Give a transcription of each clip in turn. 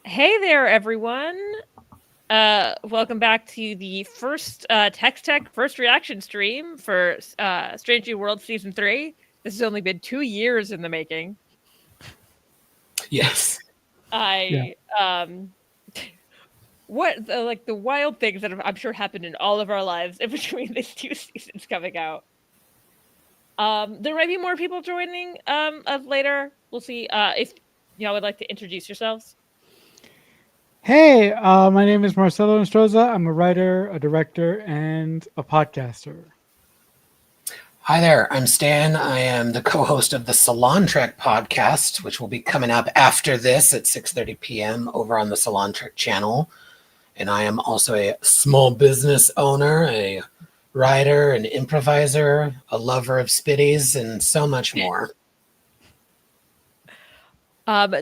Hey there, everyone. Welcome back to the first Tex-Trek first reaction stream for Strange New Worlds Season 3. This has only been 2 years in the making. Yes. What the wild things that I'm sure happened in all of our lives in between these 2 seasons coming out. There might be more people joining of later. We'll see if y'all would like to introduce yourselves. Hey, my name is Marcelo Nostroza. I'm a writer, a director, and a podcaster. Hi there, I'm Stan. I am the co-host of the Salon Trek podcast, which will be coming up after this at 6:30 p.m. over on the Salon Trek channel. And I am also a small business owner, a writer, an improviser, a lover of spitties, and so much more.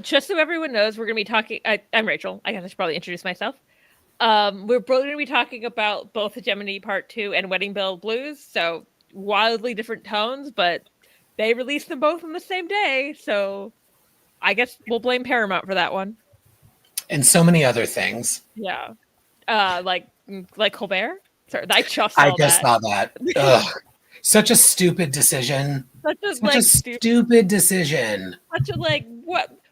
Just so everyone knows, we're going to be talking. I'm Rachel. I guess I should probably introduce myself. We're both going to be talking about both Hegemony Part 2 and Wedding Bell Blues. So wildly different tones, but they released them both on the same day. So I guess we'll blame Paramount for that one. And so many other things. Yeah. Like Colbert. Sorry, I just saw that. Ugh. Such a stupid decision. Such a stupid decision. Such a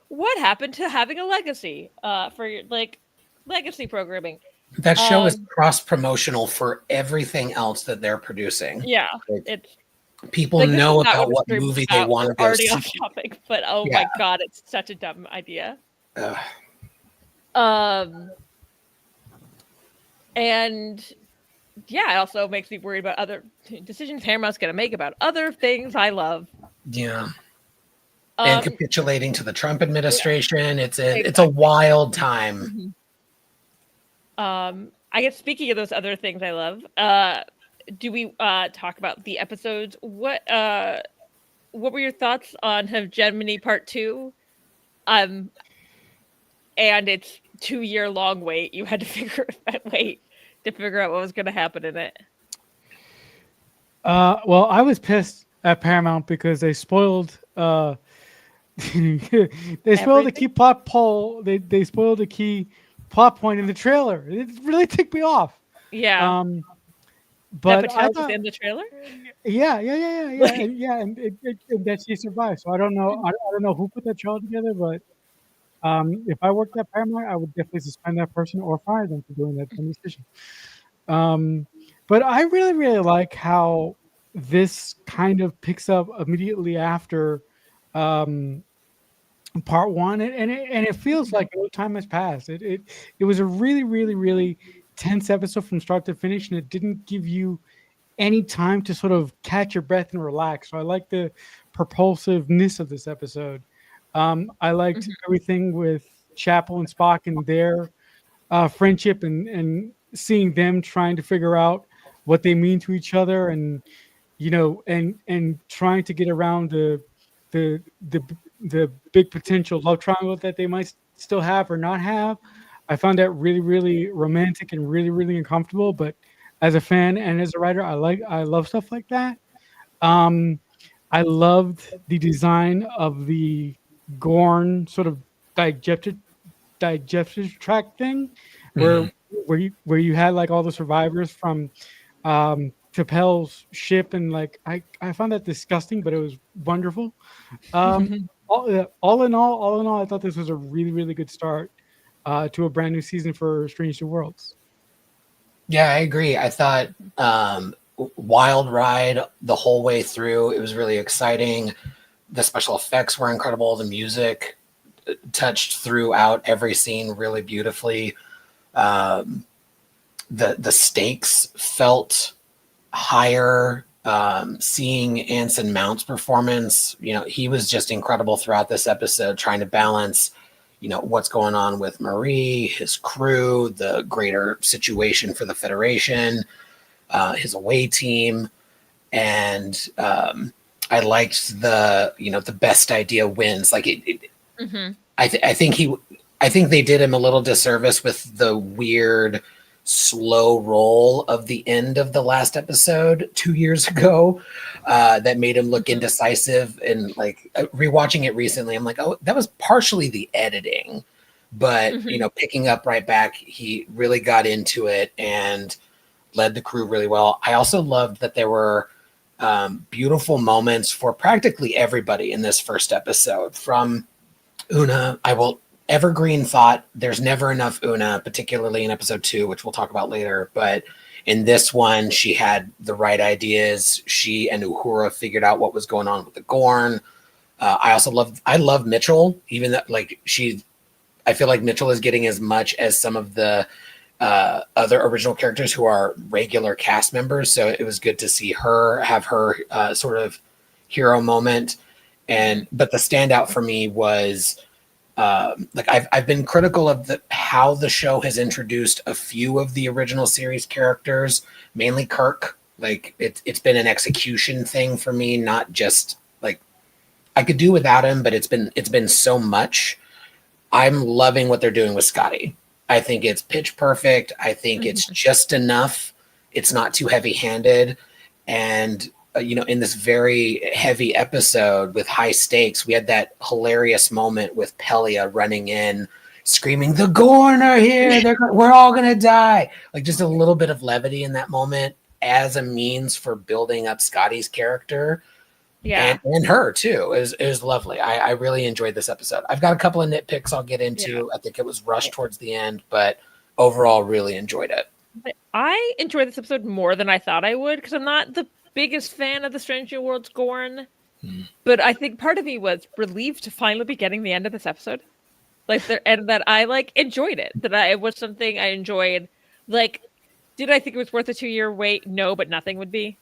what happened to having a legacy for your legacy programming? That show is cross-promotional for everything else that they're producing. Yeah, it's people know about what movie they want to go already see. Off topic, but my god, it's such a dumb idea. And yeah, it also makes me worried about other decisions Paramount's going to make about other things I love. Yeah. And capitulating to the Trump administration. Yeah. It's a wild time. Mm-hmm. I guess speaking of those other things I love, do we talk about the episodes? What were your thoughts on Hegemony Part 2? And its 2-year long wait. You had to figure out what was going to happen in it. Well, I was pissed at Paramount because they spoiled they spoiled the key plot pole. They spoiled the key plot point in the trailer. It really ticked me off. Yeah. But that Patel was in the trailer. Yeah, and that she survived. So I don't know. I don't know who put that trailer together, but if I worked at Paramount, I would definitely suspend that person or fire them for doing that decision. But I really like how this kind of picks up immediately after part 1, and it feels like no time has passed. It was a really tense episode from start to finish, and it didn't give you any time to sort of catch your breath and relax. So I like the propulsiveness of this episode. I liked everything with Chapel and Spock and their friendship and seeing them trying to figure out what they mean to each other, and and trying to get around the big potential love triangle that they might still have or not have. I found that really romantic and really uncomfortable. But as a fan and as a writer, I love stuff like that. I loved the design of the Gorn sort of digestive tract thing, where you had like all the survivors from T'Pel's ship, and I found that disgusting, but it was wonderful. All in all, I thought this was a really good start to a brand new season for Strange New Worlds. Yeah, I agree. I thought wild ride the whole way through. It was really exciting. The special effects were incredible. The music touched throughout every scene really beautifully. The stakes felt higher. Seeing Anson Mount's performance, he was just incredible throughout this episode, trying to balance, what's going on with Marie, his crew, the greater situation for the Federation, his away team. And I liked the best idea wins. Like I think they did him a little disservice with the weird slow roll of the end of the last episode 2 years ago that made him look indecisive. And rewatching it recently, I'm like, oh, that was partially the editing, but Mhm. picking up right back, he really got into it and led the crew really well. I also loved that there were beautiful moments for practically everybody in this first episode. From Una, I will evergreen thought there's never enough Una, particularly in episode 2, which we'll talk about later. But in this one, she had the right ideas. She and Uhura figured out what was going on with the Gorn. I love Mitchell, even that I feel like Mitchell is getting as much as some of the other original characters who are regular cast members. So it was good to see her have her sort of hero moment. But the standout for me was I've been critical of how the show has introduced a few of the original series characters, mainly Kirk. Like it's been an execution thing for me, not just like I could do without him, but it's been so much. I'm loving what they're doing with Scotty. I think it's pitch perfect. I think it's just enough. It's not too heavy-handed. And in this very heavy episode with high stakes, we had that hilarious moment with Pelia running in, screaming, "The Gorn are here! We're all gonna die!" Like just a little bit of levity in that moment as a means for building up Scotty's character. Yeah. And her too is lovely. I really enjoyed this episode. I've got a couple of nitpicks I'll get into. I think it was rushed towards the end, but overall really enjoyed it. But I enjoyed this episode more than I thought I would, because I'm not the biggest fan of the Strange New Worlds Gorn. But I think part of me was relieved to finally be getting the end of this episode. And that I enjoyed it. That it was something I enjoyed. Like, did I think it was worth a 2-year wait? No, but nothing would be.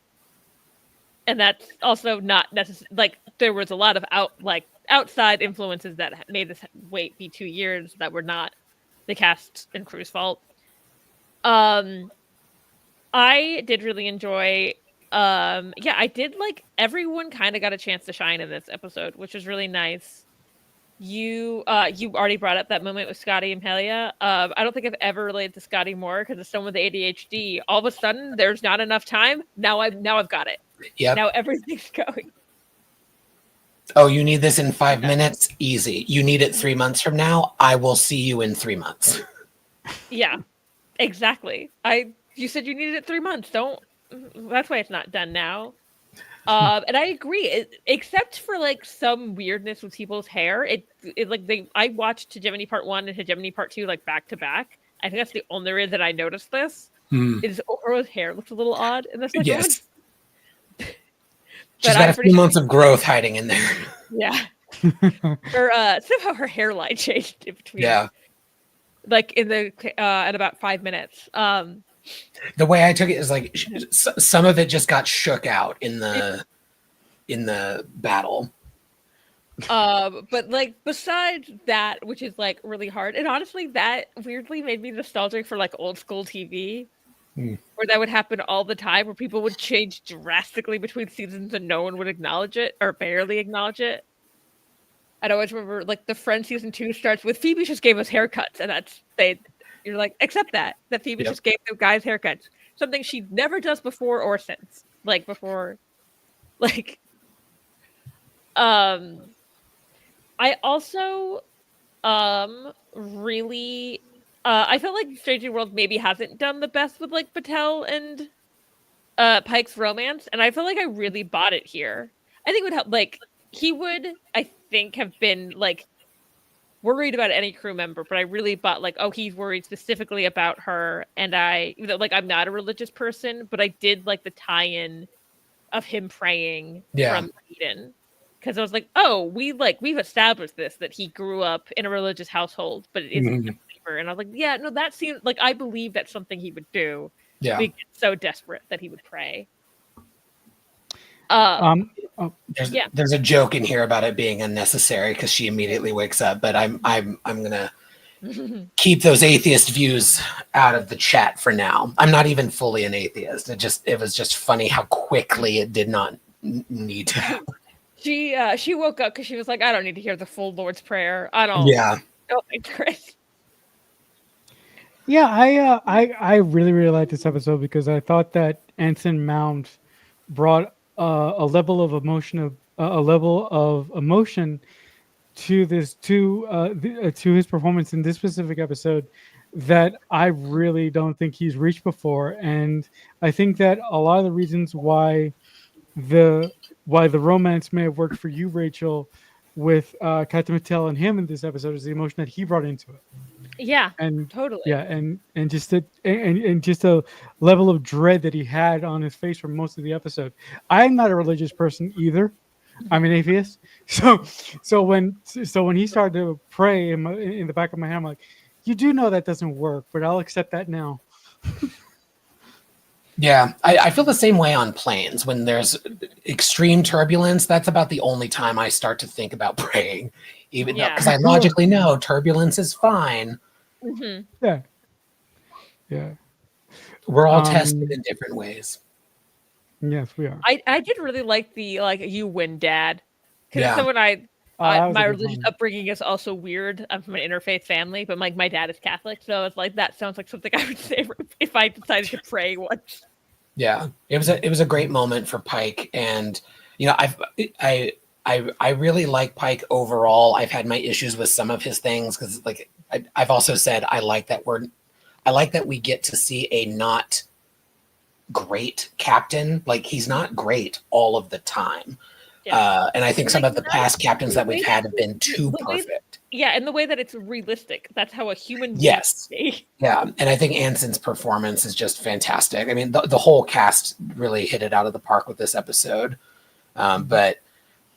And that's also not necessary. There was a lot of outside influences that made this wait be 2 years that were not the cast and crew's fault. I did really enjoy. I did everyone kind of got a chance to shine in this episode, which was really nice. You already brought up that moment with Scotty and Pelia. I don't think I've ever related to Scotty more, because as someone with ADHD, all of a sudden there's not enough time. Now I've got it. Yep. Now everything's going. Oh, you need this in 5 minutes? Easy. You need it 3 months from now? I will see you in 3 months. Yeah, exactly. You said you needed it 3 months. That's why it's not done now. And I agree. Except for some weirdness with people's hair, I watched Hegemony Part 1 and Hegemony Part 2 back to back. I think that's the only reason I noticed this. Is Uhura's hair looks a little odd in this second one. Yes. She's got a few months of growth hiding in there. Yeah. Somehow her hairline changed in between. Yeah. At about 5 minutes. The way I took it is some of it just got shook out in the battle. But besides that, which is really hard, and honestly that weirdly made me nostalgic for old school TV. Where that would happen all the time, where people would change drastically between seasons and no one would acknowledge it or barely acknowledge it. I'd always remember the Friends season 2 starts with Phoebe just gave us haircuts, and you're accept that Phoebe just gave the guys haircuts, something she never does before or since. I also really I felt like Strange New Worlds maybe hasn't done the best with Patel and Pike's romance, and I feel like I really bought it here. I think it would help. He would, I think, have been worried about any crew member, but I really bought he's worried specifically about her. And I'm not a religious person, but I did the tie-in of him praying from Eden. Because I was we've established this, that he grew up in a religious household, but it isn't a believer. And I was yeah, no, that seems I believe that's something he would do. Yeah. He's so desperate that he would pray. There's a joke in here about it being unnecessary because she immediately wakes up, but I'm gonna keep those atheist views out of the chat for now. I'm not even fully an atheist. It was just funny how quickly it did not need to happen. She woke up because she was I don't need to hear the full Lord's Prayer. I don't. Yeah. Oh, it's Chris. Yeah, I really really liked this episode because I thought that Ensign Mount brought a level of emotion to this to his performance in this specific episode that I really don't think he's reached before, and I think that a lot of the reasons the why the romance may have worked for you, Rachel, with Captain Mattel and him in this episode is the emotion that he brought into it, Yeah, and totally. yeah, and just and just a level of dread that he had on his face for most of the episode. I'm not a religious person either. I'm an atheist. So when he started to pray in the back of my head, I'm like, you do know that doesn't work, but I'll accept that now. Yeah, I feel the same way on planes. When there's extreme turbulence, that's about the only time I start to think about praying, even though, Yeah. because I logically know turbulence is fine. Hmm. Yeah, yeah. We're all tested Um, in different ways. yes, we are. I did really like the like you win dad because Yeah. someone That was a my good religious one. upbringing is also weird. I'm from an interfaith family, but like my dad is Catholic, so it's like that sounds like something I would say if I decided to pray once. Yeah, it was a great moment for Pike, and you know I really like Pike overall. I've had my issues with some of his things because like I've also said I like that we get to see a not great captain. Like he's not great all of the time, Yeah. and I think some Like, of the not past captains the that we've way had have been too the way perfect. yeah, and the way that it's realistic. That's how a human being Yes. should be. Yeah, and I think Anson's performance is just fantastic. I mean, the whole cast really hit it out of the park with this episode. But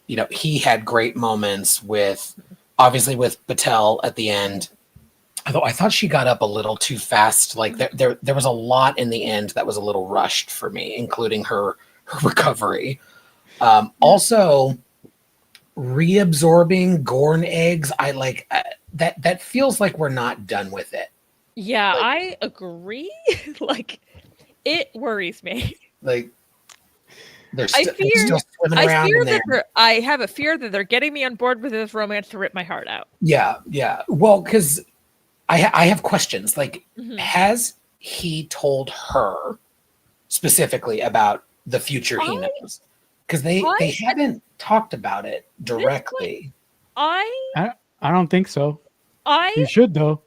you know, he had great moments with, obviously, with Battelle at the end. Although I thought she got up a little too fast. Like there was a lot in the end that was a little rushed for me, including her recovery. Also, reabsorbing Gorn eggs. I like that. That feels like we're not done with it. Yeah, Like- I agree. Like it worries me. Like they're, I they're fear still swimming I around fear in there. that I have a fear that they're getting me on board with this romance to rip my heart out. Yeah, yeah. Well, because I have questions. Like, Mhm. has he told her specifically about the future he I- knows? Because they haven't talked about it directly. I I don't think so. You I should though.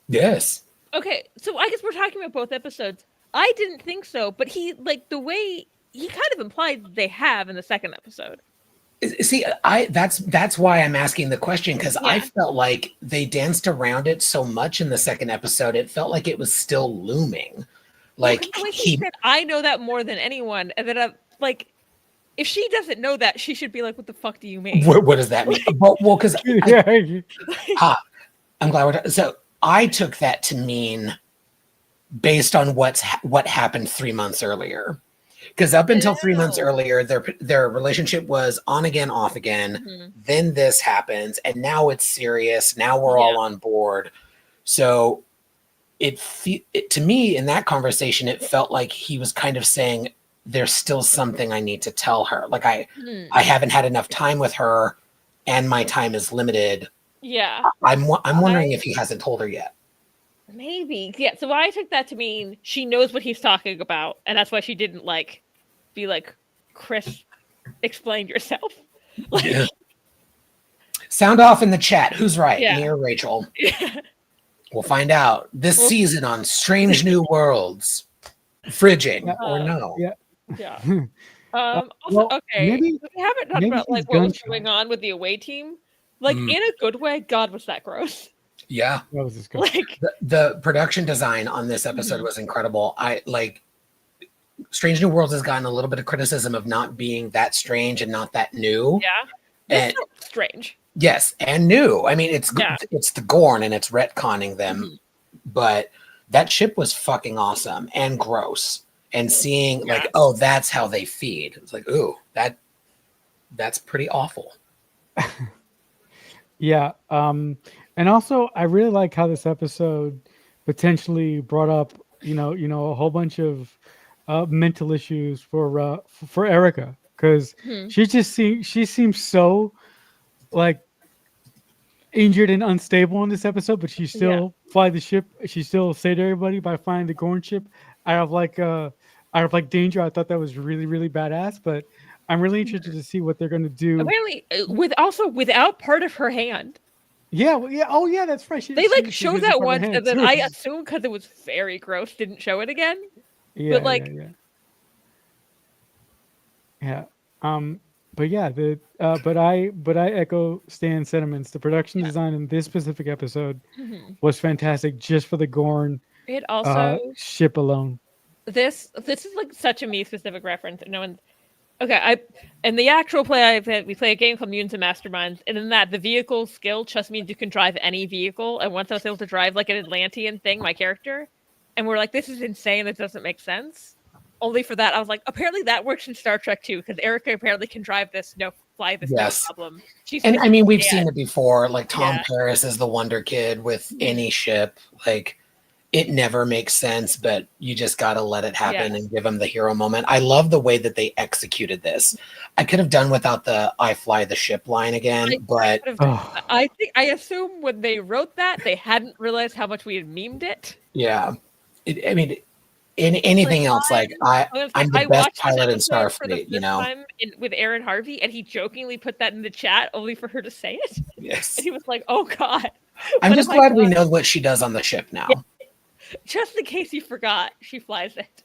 Yes. okay, so I guess we're talking about both episodes. I didn't think so, but he like the way he kind of implied they have in the second episode. See, that's why I'm asking the question, because I Yeah. felt like they danced around it so much in the second episode. It felt like it was still looming. Like Well, 'cause the way he said, I know that more than anyone, and then I'm like, if she doesn't know that, she should be like, "What the fuck do you mean?" what does that mean? Well, because Yeah, I'm glad we're so I took that to mean based on what happened 3 months earlier. Because up until 3 months Oh. earlier, their relationship was on again, off again. Mhm. Then this happens, and now it's serious. Now we're all on board. So it to me in that conversation, it felt like he was kind of saying, "There's still something I need to tell her. Like I haven't had enough time with her, and my time is limited." Yeah, I'm wondering if he hasn't told her yet. maybe. Yeah, so I took that to mean she knows what he's talking about, and that's why she didn't like be like, "Chris, explain yourself." Like, Yeah. Sound off in the chat. Who's right, Yeah. me or Rachel? We'll find out this season on Strange New Worlds. Fridging or no? yeah. yeah. Well, Also, okay, maybe- we haven't talked maybe about like he's what was gunshot. going on with the away team. Like Mm. in a good way. God, was that gross? Yeah. That was disgusting. Like, The production design on this episode was incredible. I like Strange New Worlds has gotten a little bit of criticism of not being that strange and not that new. yeah, this And felt strange. yes, and new. I mean, it's Yeah. it's the Gorn and it's retconning them, but that ship was fucking awesome and gross. And seeing like, oh, that's how they feed. It's like, ooh, that's pretty awful. Yeah. And also I really like how this episode potentially brought up, a whole bunch of mental issues for Erica, because she seems so like injured and unstable in this episode, but she still fly the ship. She still saved everybody by flying the Gorn ship out of like danger. I thought that was really, really badass. But I'm really interested to see what they're going to do. Apparently, without part of her hand. Yeah, well, yeah. Oh, yeah, that's right. They like she showed loses that part of her once, hand, and then too. I assume because it was very gross, didn't show it again. Yeah, But like, yeah. But yeah, but I echo Stan's sentiments. The production design in this specific episode was fantastic, just for the Gorn it also ship alone. this is like such a me specific reference. No one. Okay, in the actual play we play a game called Mutants and Masterminds, and in that the vehicle skill just means you can drive any vehicle. And once I was able to drive like an Atlantean thing, my character, and we're like, this is insane. It doesn't make sense. Only for that, I was like, apparently that works in Star Trek too, because Erica apparently can drive this, fly this, no problem. And I mean, we've seen it before. Like Tom Yeah. Paris is the Wonder Kid with any ship. Like, it never makes sense, but you just got to let it happen and give him the hero moment. I love the way that they executed this. I could have done without the "I fly the ship" line again, but I assume when they wrote that they hadn't realized how much we had memed it. Yeah, I mean, in anything else, like I'm the best pilot in Starfleet, you know. Time with Aaron Harvey, and he jokingly put that in the chat, only for her to say it. Yes, and he was like, "Oh God." I'm just glad we know what she does on the ship now. Yeah. Just in case you forgot, she flies it.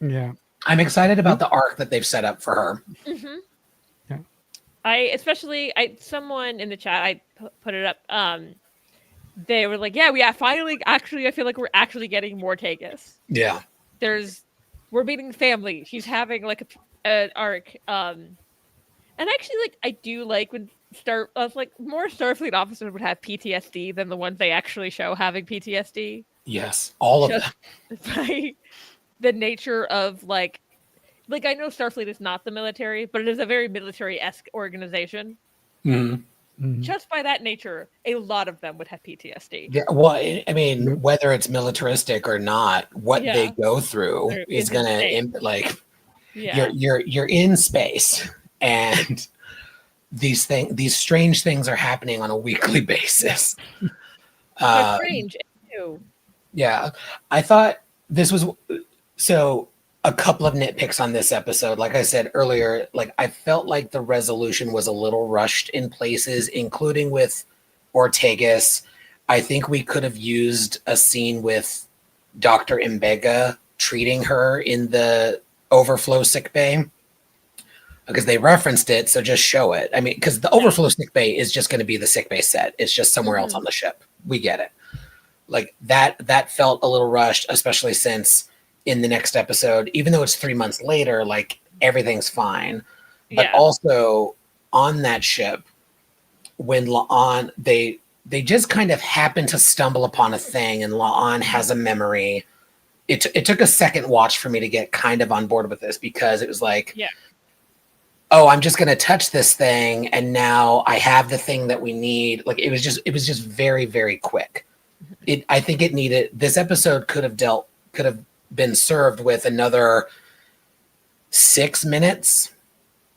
Yeah, I'm excited about the arc that they've set up for her. Yeah, someone in the chat, I put it up. They were like, "Yeah, finally. Actually, I feel like we're actually getting more Tegas. Yeah, we're meeting family. She's having like an arc. And actually, like I do like when more Starfleet officers would have PTSD than the ones they actually show having PTSD. Yes, all of them. By the nature of like I know Starfleet is not the military, but it is a very military-esque organization. Just by that nature, a lot of them would have PTSD. Yeah, well, I mean, whether it's militaristic or not, what they go through is gonna like. Yeah. You're in space, and these strange things are happening on a weekly basis. Strange too. Yeah, I thought this was so. A couple of nitpicks on this episode. Like I said earlier, like I felt like the resolution was a little rushed in places, including with Ortegas. I think we could have used a scene with Dr. Mbega treating her in the overflow sickbay, because they referenced it, so just show it. I mean, because the overflow sickbay is just going to be the sickbay set. It's just somewhere else on the ship. We get it. Like that felt a little rushed, especially since in the next episode, even though it's 3 months later, like everything's fine. But also on that ship, when La'an, they just kind of happen to stumble upon a thing, and La'an has a memory. It took a second watch for me to get kind of on board with this, because it was like, oh, I'm just going to touch this thing, and now I have the thing that we need. Like it was just very, very quick. I think it needed, this episode could have been served with another 6 minutes,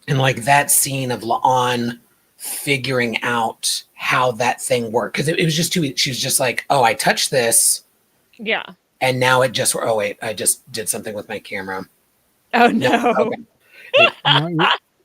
and like that scene of La'an figuring out how that thing worked, because it was just too. She was just like, "Oh, I touched this, and now it just. Oh wait, I just did something with my camera. Oh no! Okay.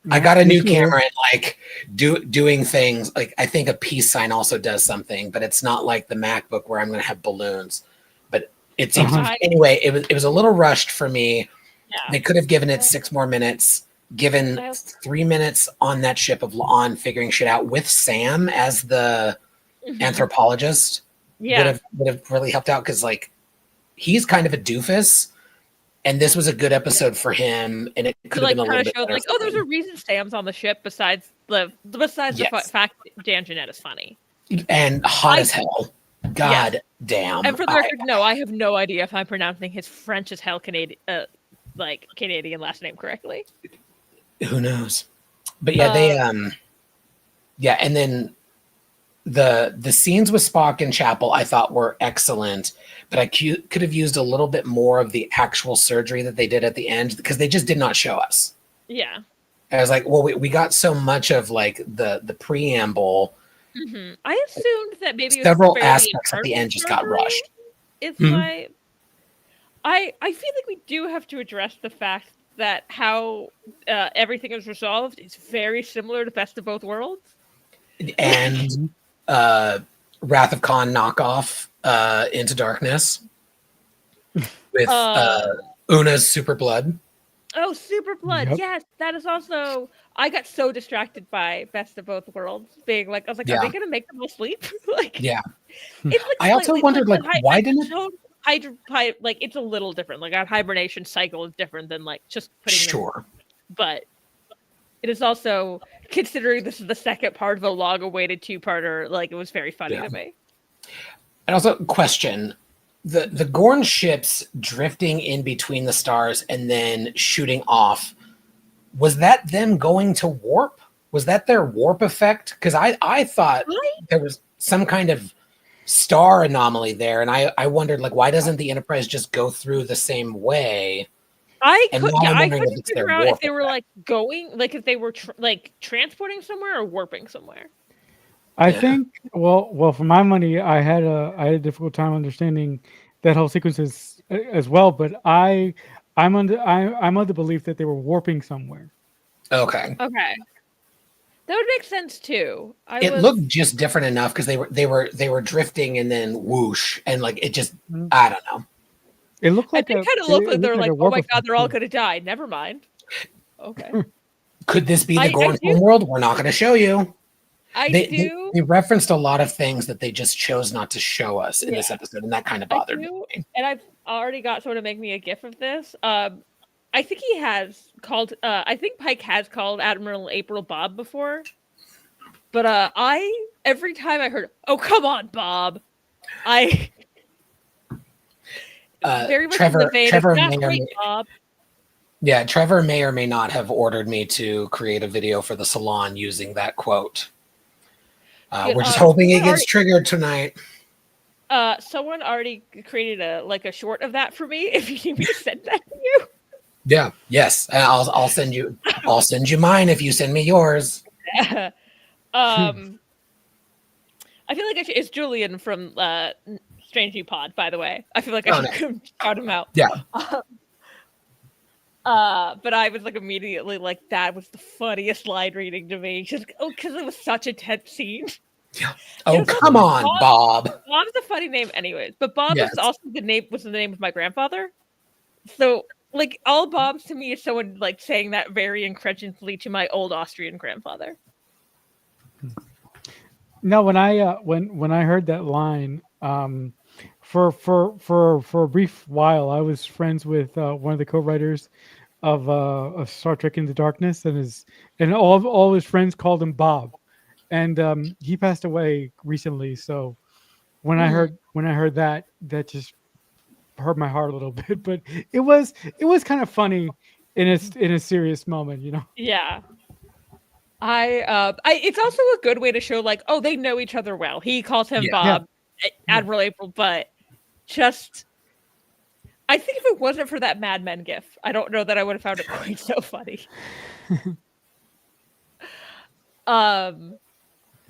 I got a new camera, and like doing things. Like I think a peace sign also does something, but it's not like the MacBook where I'm going to have balloons. But it seems anyway. It was a little rushed for me. Yeah. They could have given it 6 more minutes. Given 3 minutes on that ship of La'an figuring shit out with Sam as the anthropologist would have really helped out, because like he's kind of a doofus, and this was a good episode for him, and it could have been a little bit better. Like, oh, there's a reason Sam's on the ship besides the fact Dan Jeanette is funny and hot as hell. God damn! And for the record, no, I have no idea if I'm pronouncing his French as hell Canadian last name correctly. Who knows? But yeah, they and then the scenes with Spock and Chapel I thought were excellent, but I could have used a little bit more of the actual surgery that they did at the end, because they just did not show us. Yeah. I was like, well, we got so much of like the preamble. I assumed that maybe several aspects at the end just got rushed. It's like I feel like we do have to address the fact that how everything is resolved is very similar to Best of Both Worlds. And Wrath of Khan knockoff Into Darkness with Una's Super Blood. Oh, Super Blood. Yep. Yes, that is also. I got so distracted by Best of Both Worlds being like, I was like, are Yeah. they gonna make them all sleep? Like, Yeah. it's like I also slightly- wondered, like, why I didn't it? so like it's a little different. Like our hibernation cycle is different than like just putting them. Sure. But it is also, considering this is the second part of a long-awaited two-parter, like it was very funny to me. And also, question: the Gorn ships drifting in between the stars and then shooting off. Was that them going to warp? Was that their warp effect? Because I thought there was some kind of star anomaly there, and I wondered, like, why doesn't the Enterprise just go through the same way? I And couldn't now I'm wondering if couldn't it's their figure out if warp they were effect. like going, like if they were like transporting somewhere or warping somewhere. I Yeah. think well for my money, I had a difficult time understanding that whole sequence as well. But I'm under the belief that they were warping somewhere. Okay. Okay, that would make sense too. It looked just different enough because they were drifting and then whoosh, and like it just I don't know. It looked It like kind of looked like they're like, oh my god, they're all gonna die. Never mind. Okay. Could this be the I Gorn do- homeworld? We're not going to show you. I They referenced a lot of things that they just chose not to show us in this episode, and that kind of bothered me. and I've already got someone to make me a gif of this. I think he has called. I think Pike has called Admiral April Bob before, but every time I heard, "Oh come on, Bob," I very much in the vein of "That's right, Bob." Yeah, Trevor may or may not have ordered me to create a video for the salon using that quote. We're just hoping it gets triggered tonight. Someone already created a short of that for me. If you need me to send that to you. Yeah. Yes. I'll send you. I'll send you mine if you send me yours. I feel like it's Julian from Strange New Pod. By the way, I feel like I should shout him out. Yeah. But I was like immediately like, that was the funniest line reading to me. Just because it was such a tense scene. Yeah. Oh come on, Bob. Bob's a funny name, anyways. But Bob is also the name of my grandfather. So like all Bobs to me is someone like saying that very incredulously to my old Austrian grandfather. No, when I heard that line, for a brief while, I was friends with one of the co-writers of Star Trek Into Darkness, and all his friends called him Bob, and he passed away recently. So when I heard that just hurt my heart a little bit, but it was kind of funny in a serious moment, you know. Yeah. It's also a good way to show like, oh, they know each other well. He calls him Bob, Admiral April, but just I think if it wasn't for that Mad Men gif, I don't know that I would have found it quite so funny. Trying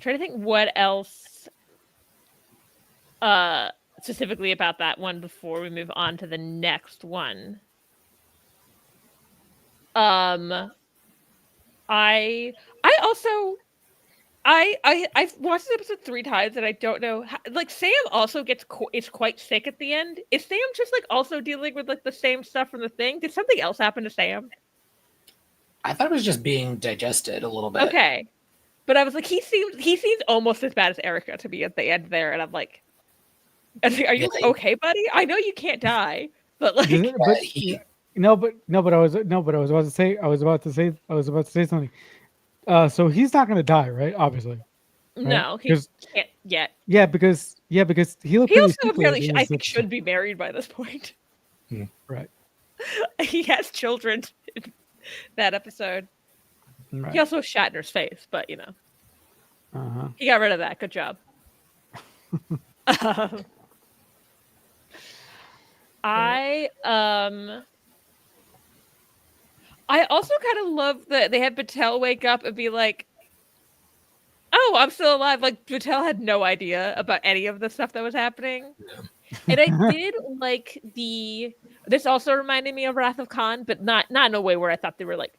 to think what else specifically about that one before we move on to the next one. I've watched this episode 3 times and I don't know how, like Sam also is quite sick at the end. Is Sam just like also dealing with like the same stuff from the thing? Did something else happen to Sam? I thought it was just being digested a little bit. Okay, but I was like, he seems almost as bad as Erica to me at the end there, and I'm like, are you okay, buddy? I know you can't die, but like, but I was about to say something. So he's not going to die, right? Obviously. No, he can't yet. Yeah, because he also apparently I think should be married by this point. Right. He has children in that episode. Right. He also has Shatner's face, but you know, he got rid of that. Good job. I also kind of love that they had Patel wake up and be like, "Oh, oh, I'm still alive. Like Patel had no idea about any of the stuff that was happening. Yeah. And I did like this also reminded me of Wrath of Khan, but not in a way where I thought they were like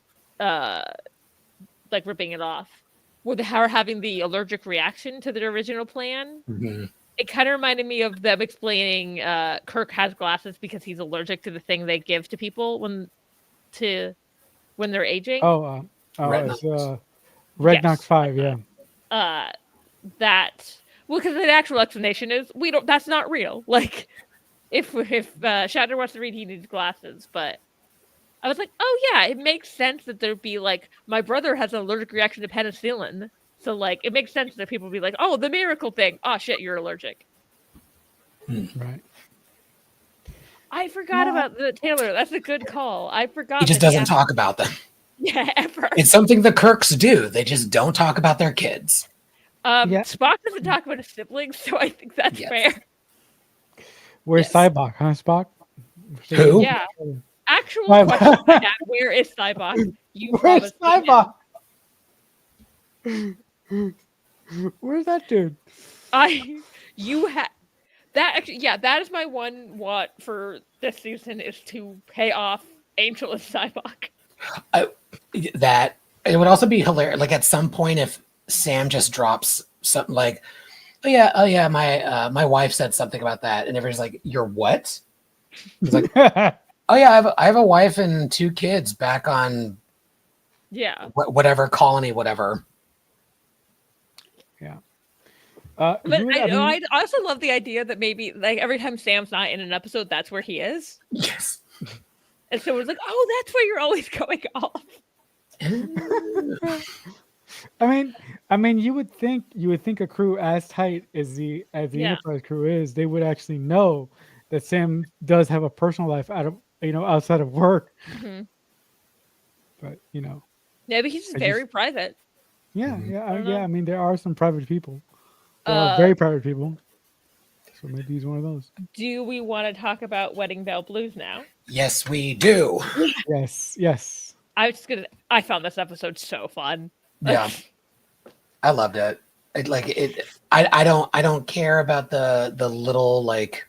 ripping it off. Where they are having the allergic reaction to their original plan. Mm-hmm. It kind of reminded me of them explaining Kirk has glasses because he's allergic to the thing they give to people when they're aging. Red It's Knuckles. Red Yes. Knox 5, yeah. That because the actual explanation is that's not real. Like if Shatner wants to read, he needs glasses. But I was like, oh yeah, it makes sense that there'd be like my brother has an allergic reaction to penicillin. So, like, it makes sense that people would be like, oh, the miracle thing. Oh, shit, you're allergic. Right. I forgot about the Taylor. That's a good call. I forgot. He just doesn't talk about them. Yeah, ever. It's something the Kirks do. They just don't talk about their kids. Yeah. Spock doesn't talk about his siblings, so I think that's Yes. fair. Where's Yes. Cybok, huh, Spock? Who? Yeah. Actual Cybok. question I have, where is Cybok? You Where's promised me him. Cybok? Where's that dude? That is my one want for this season is to pay off Angel and Cybok. That it would also be hilarious. Like at some point, if Sam just drops something like, "Oh yeah, my wife said something about that," and everybody's like, "You're what?" He's like, "Oh yeah, I have a wife and 2 kids back on Yeah. whatever colony, whatever." Yeah. But I also love the idea that maybe like every time Sam's not in an episode, that's where he is. Yes. And so it's like, oh, that's where you're always going off. I mean, you would think a crew as tight as the Yeah. Enterprise crew is, they would actually know that Sam does have a personal life outside of work. Mm-hmm. But Maybe he's just I very private. yeah, Mhm. yeah, I don't know. yeah. I mean, there are some private people. There are very private people. So maybe he's one of those. Do we want to talk about Wedding Bell Blues now? Yes, we do. Yes. I found this episode so fun. Yeah, I loved it. I don't care about the little like.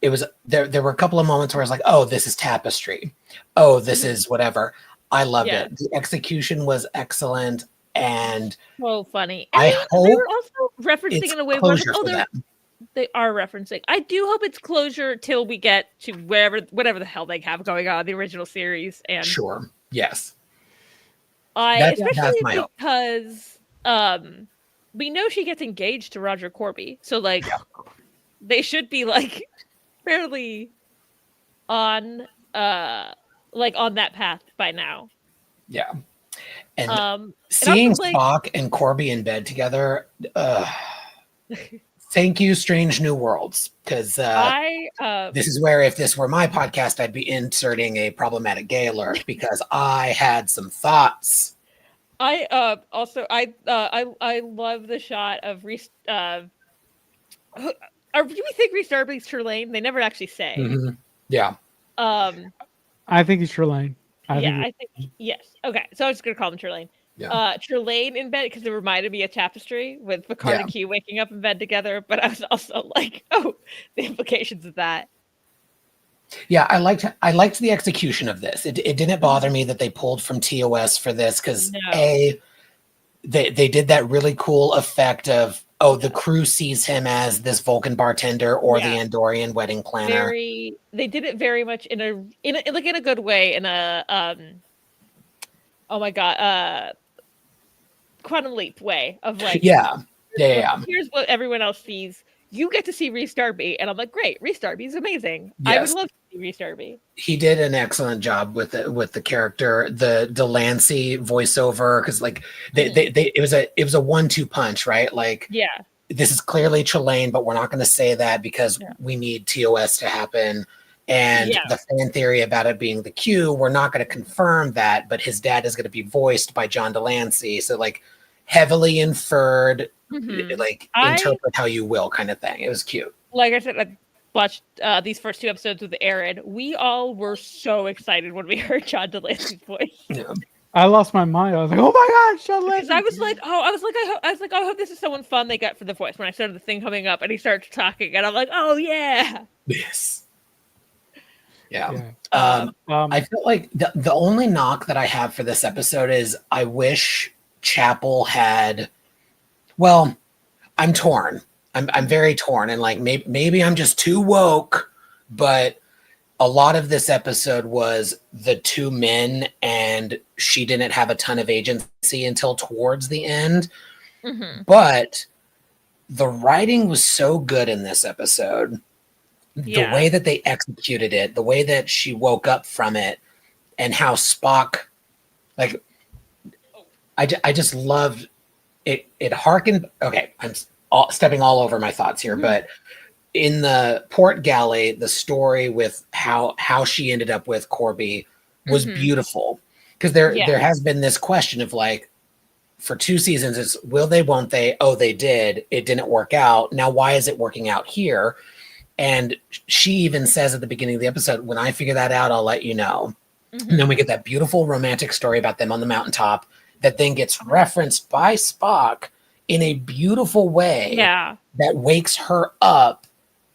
It was there. There were a couple of moments where I was like, "Oh, this is tapestry. Oh, this is whatever." I loved Yeah. it. The execution was excellent, and So funny. I And they hope were also referencing it's in a way where like, closure for them. they are referencing. I do hope it's closure till we get to whatever the hell they have going on in the original series. And Sure. Yes. that's that's my hope. because we know she gets engaged to Roger Corby. So like they should be like fairly on on that path by now. Yeah. And And seeing also, like, Spock and Corby in bed together, thank you, Strange New Worlds, because this is where, if this were my podcast, I'd be inserting a problematic gay alert because I had some thoughts. I love the shot of do we think Restarby's Trelane? They never actually say. Mhm. Yeah. I think it's Trelane. I think yes. Okay, so I was just gonna call him Trelane. Yeah. Trelane in bed because it reminded me of Tapestry with Picard and Q waking up in bed together. But I was also like, oh, the implications of that. Yeah, I liked the execution of this. It didn't bother me that they pulled from TOS for this because they did that really cool effect of the crew sees him as this Vulcan bartender or the Andorian wedding planner. They did it very much in a good way, in a oh my god, Quantum Leap way of like yeah. Here's what everyone else sees. You get to see Rhys Darby, and I'm like, great, Rhys Darby's amazing. Yes. I would love to see Rhys Darby. He did an excellent job with the character, the Delancey voiceover, because like it was a 1-2 punch, right? Like this is clearly Trelane, but we're not going to say that because we need TOS to happen. And the fan theory about it being the Q, we're not going to confirm that, but his dad is going to be voiced by John Delancey. So like heavily inferred, like interpret how you will kind of thing. It was cute. Like I said, I watched these first 2 episodes with Aaron. We all were so excited when we heard John Delancey's voice. Yeah. I lost my mind. I was like, "Oh my God, Sean Because Lennon!" I was like, I hope this is someone fun they got for the voice when I started the thing coming up and he starts talking and I'm like, oh yeah. Yes. Yeah. Yeah. I feel like the only knock that I have for this episode is I wish Chapel had. Well, I'm torn. I'm very torn, and like maybe I'm just too woke, but a lot of this episode was the two men, and she didn't have a ton of agency until towards the end. Mm-hmm. But the writing was so good in this episode. The way that they executed it, the way that she woke up from it, and how Spock, like, I just loved it. It harkened. Okay, I'm stepping all over my thoughts here, but in the port galley, the story with how she ended up with Corby was beautiful, because there has been this question of like, for 2 seasons, it's will they, won't they? Oh, they did. It didn't work out. Now, why is it working out here? And she even says at the beginning of the episode, when I figure that out, I'll let you know. And then we get that beautiful romantic story about them on the mountaintop that then gets referenced by Spock in a beautiful way that wakes her up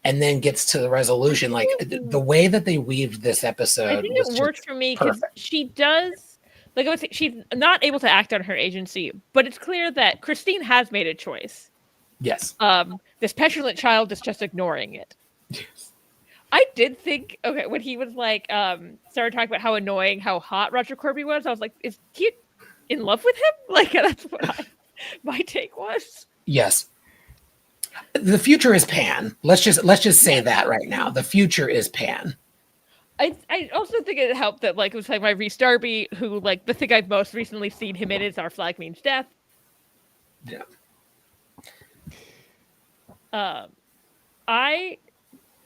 and then gets to the resolution. Like the way that they weaved this episode, I think it worked for me because she does, like I would say, she's not able to act on her agency, but it's clear that Christine has made a choice. Yes. This petulant child is just ignoring it. Yes. I did think, okay, when he was like, started talking about how annoying, how hot Roger Corby was, I was like, is he in love with him? Like, that's what my take was. Yes. The future is Pan. Let's just say that right now. The future is Pan. I also think it helped that, like, it was like my Rhys Darby, who, like, the thing I've most recently seen him in is Our Flag Means Death. Yeah.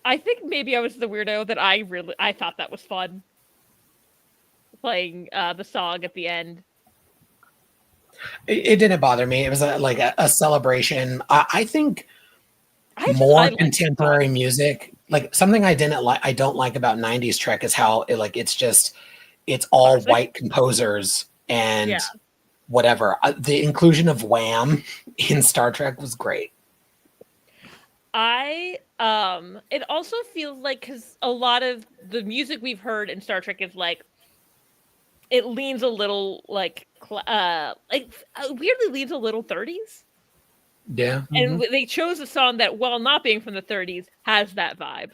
I think maybe I was the weirdo that I thought that was fun. Playing the song at the end. It didn't bother me. It was like a celebration. I think more contemporary music, like something I don't like about 90s Trek is how it's all white composers and whatever. The inclusion of Wham in Star Trek was great. It also feels like, because a lot of the music we've heard in Star Trek is like, it leans a little weirdly leans a little 30s. Yeah. And they chose a song that, while not being from the 30s, has that vibe.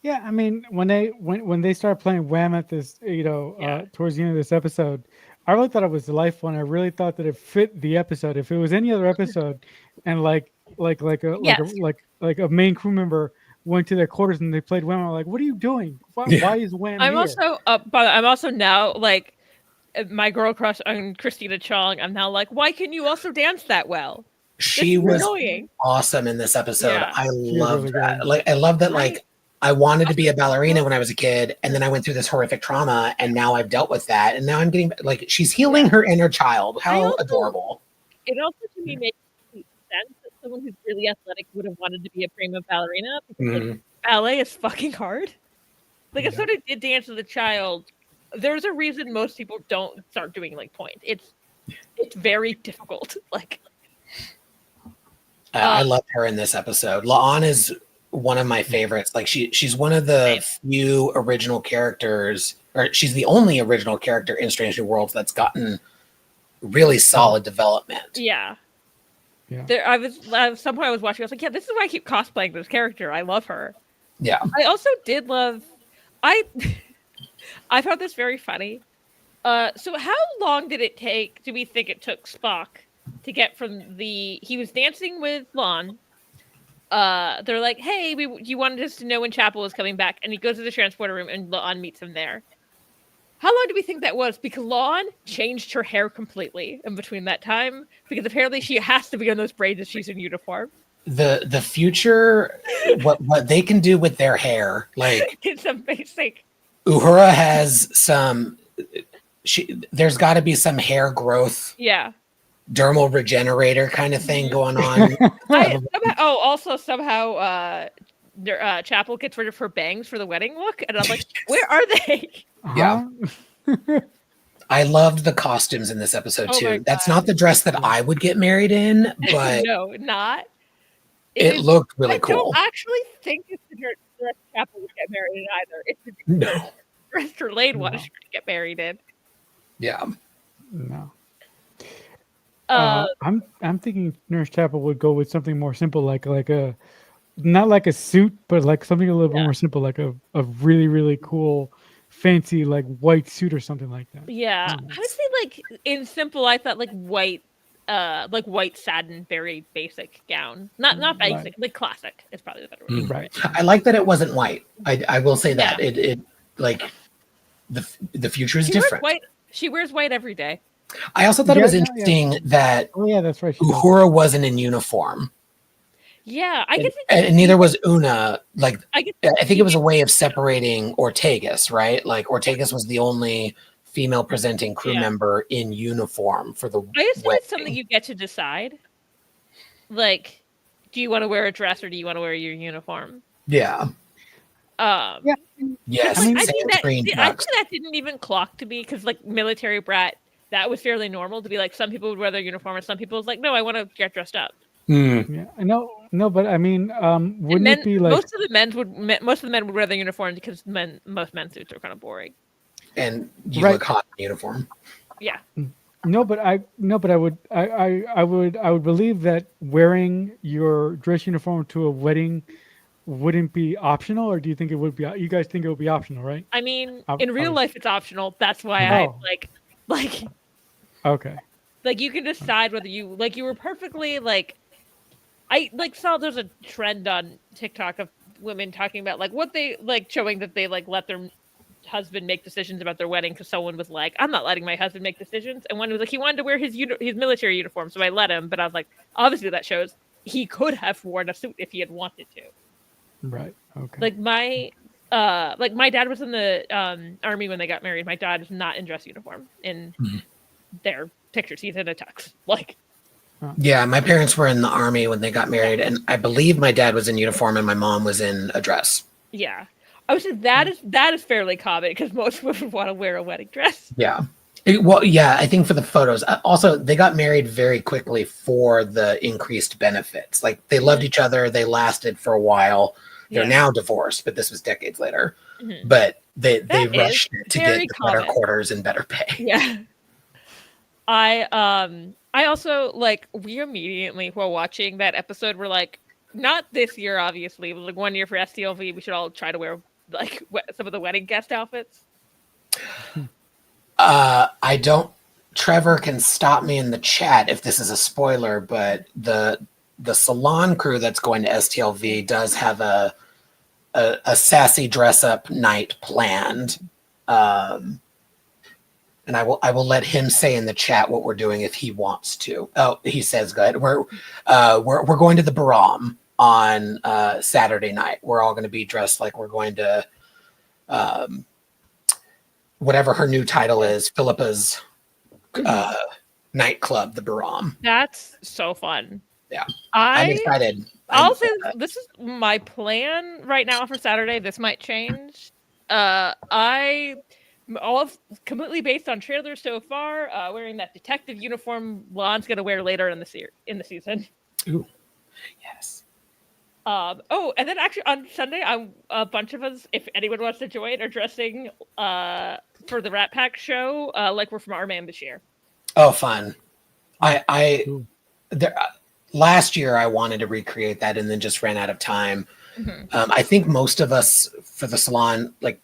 Yeah, I mean, when they start playing Wham at this, towards the end of this episode, I really thought it was delightful, and I really thought that it fit the episode. If it was any other episode, and like a main crew member went to their quarters and they played Wham, I'm like, what are you doing? Why is Wham here? I'm also now like, my girl crush on Christina Chong. I'm now like, why can you also dance that well? She was awesome in this episode. Yeah. I love that. Like, I love that. Like, I wanted to be a ballerina when I was a kid, and then I went through this horrific trauma, and now I've dealt with that, and now I'm getting like, she's healing her inner child. How adorable! It also, to me, makes sense that someone who's really athletic would have wanted to be a prima ballerina, because like, ballet is fucking hard. Like, if somebody did dance as a child, there's a reason most people don't start doing like pointe. It's very difficult. Like, I loved her in this episode. La'an is one of my favorites. Like, she's one of the few original characters, or she's the only original character in Strange New Worlds that's gotten really solid development. Yeah. At some point I was watching, I was like, yeah, this is why I keep cosplaying this character. I love her. Yeah. I also did love, I found this very funny. So how long did we think it took Spock to get from he was dancing with Lon. They're like, hey, you wanted us to know when Chapel was coming back. And he goes to the transporter room and Lon meets him there. How long do we think that was? Because Lon changed her hair completely in between that time. Because apparently she has to be on those braids if she's in uniform. The future, what they can do with their hair, like, it's amazing. Uhura has there's got to be some hair growth. Yeah. Dermal regenerator kind of thing going on. Somehow Chapel gets rid of her bangs for the wedding look, and I'm like, where are they? Yeah. I loved the costumes in this episode Oh my too. That's God. not the dress that I would get married in, but No, not. it is. looked really I don't cool. actually think it's the dress Chapel would get married in either. It's the No. dress Lane No. wanted her to get married in. Yeah. No. Uh, I'm thinking Nurse Chapel would go with something more simple, like a not like a suit, but like something a little bit more simple, like a really really cool, fancy like white suit or something like that. yeah. I would say like in simple, I thought like white satin, very basic gown. Not basic, Right. like classic is probably the better way. Right. I like that it wasn't white. I will say that. Yeah. It like the future is She wears different. white. She wears white every day. I also thought it was Yeah, interesting that Oh yeah, that's right. she does. Uhura wasn't in uniform. Yeah, I guess. And neither was Una. Like I guess. I think it was a way of separating Ortegas, right? Like Ortegas was the only female presenting crew member in uniform for the I assume wedding. it's something you get to decide. Like, do you want to wear a dress or do you want to wear your uniform? Yeah. Yeah. Yes. I mean, I think Sandscreen that ducks. didn't even clock to me because like military brat, that was fairly normal to be like some people would wear their uniform and some people was like, no, I want to get dressed up. Yeah, no, but I mean, wouldn't it be like most of the men would wear their uniforms because most men's suits are kind of boring. And you Right. look hot in uniform. Yeah, no, but I would believe that wearing your dress uniform to a wedding wouldn't be optional, or do you think it would be? You guys think it would be optional, right? I mean, I- in I real was- life it's optional. That's why Oh. I like Okay. like you can decide whether you like you were perfectly like I like saw there's a trend on TikTok of women talking about like what they like showing that they like let their husband make decisions about their wedding because someone was like, I'm not letting my husband make decisions, and one was like he wanted to wear his military uniform, so I let him, but I was like, obviously that shows he could have worn a suit if he had wanted to. Right. Okay. Like my dad was in the army when they got married. My dad is not in dress uniform in their pictures. He's in a tux. Like Yeah, my parents were in the army when they got married, and I believe my dad was in uniform and my mom was in a dress. yeah. I would say that is fairly common because most women want to wear a wedding dress. Yeah. Well, yeah, I think for the photos. Also, they got married very quickly for the increased benefits. Like they loved each other. They lasted for a while. They're now divorced, but this was decades later. Mm-hmm. But they That rushed is to very get the better common. quarters and better pay. Yeah. I also like we immediately while watching that episode were like, not this year obviously, but like 1 year for STLV, we should all try to wear like some of the wedding guest outfits. I don't. Trevor can stop me in the chat if this is a spoiler, but the salon crew that's going to STLV does have a sassy dress up night planned. And I will let him say in the chat what we're doing if he wants to. Oh, he says, "Go ahead." We're going to the Baram on Saturday night. We're all going to be dressed like we're going to whatever her new title is, Philippa's nightclub, the Baram. That's so fun. Yeah, I'm excited. I'll say this is my plan right now for Saturday. This might change. All completely based on trailers so far. Wearing that detective uniform Lon's gonna wear later in the season. Ooh, yes. Oh, and then actually on Sunday, a bunch of us, if anyone wants to join, are dressing for the Rat Pack show, like we're from Our Man this year. Oh, fun! Cool. Last year I wanted to recreate that and then just ran out of time. Mm-hmm. I think most of us for the salon, like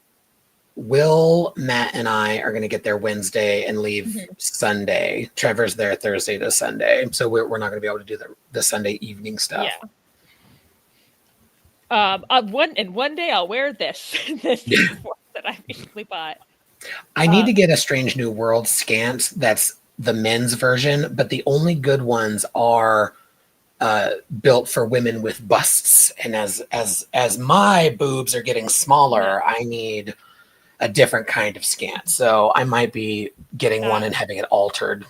Will, Matt, and I are going to get there Wednesday and leave Sunday. Trevor's there Thursday to Sunday, so we're not going to be able to do the Sunday evening stuff. Yeah. One day I'll wear this uniform that I recently bought. I need to get a Strange New World scant that's the men's version, but the only good ones are built for women with busts. And as my boobs are getting smaller, I need a different kind of scant. So I might be getting one and having it altered.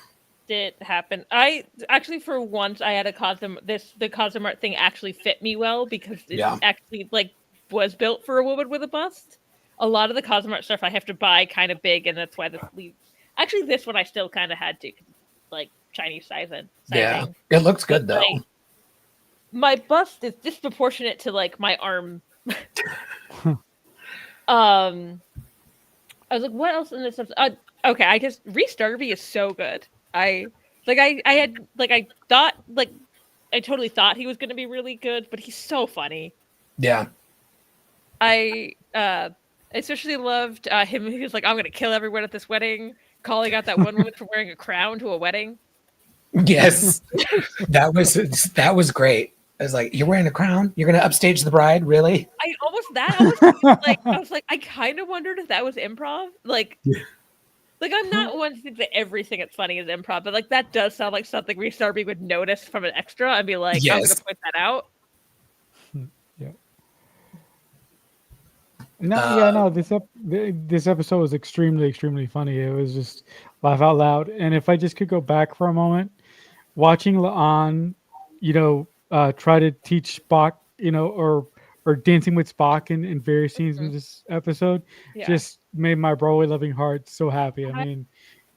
Did happen. I actually, for once, I had a the Cosm Art thing actually fit me well because it actually like was built for a woman with a bust. A lot of the Cosm Art stuff I have to buy kind of big, and that's why the sleeves. Actually, this one I still kind of had to, like Chinese sizing. Yeah, it looks good though. My bust is disproportionate to like my arm. I was like, what else in this episode? Okay, I guess Rhys Darby is so good. I totally thought he was going to be really good, but he's so funny. Yeah. I especially loved him. He was like, I'm going to kill everyone at this wedding, calling out that one woman for wearing a crown to a wedding. Yes. that was great. I was like, you're wearing a crown? You're going to upstage the bride? Really? I was like, I kind of wondered if that was improv. Like I'm not one to think that everything that's funny is improv, but like that does sound like something Rhys Darby would notice from an extra and be like, I'm going to point that out. Yeah. No. This episode was extremely, extremely funny. It was just laugh out loud. And if I just could go back for a moment, watching La'an, try to teach Spock, or dancing with Spock in various scenes in this episode, just made my Broadway loving heart so happy. I mean,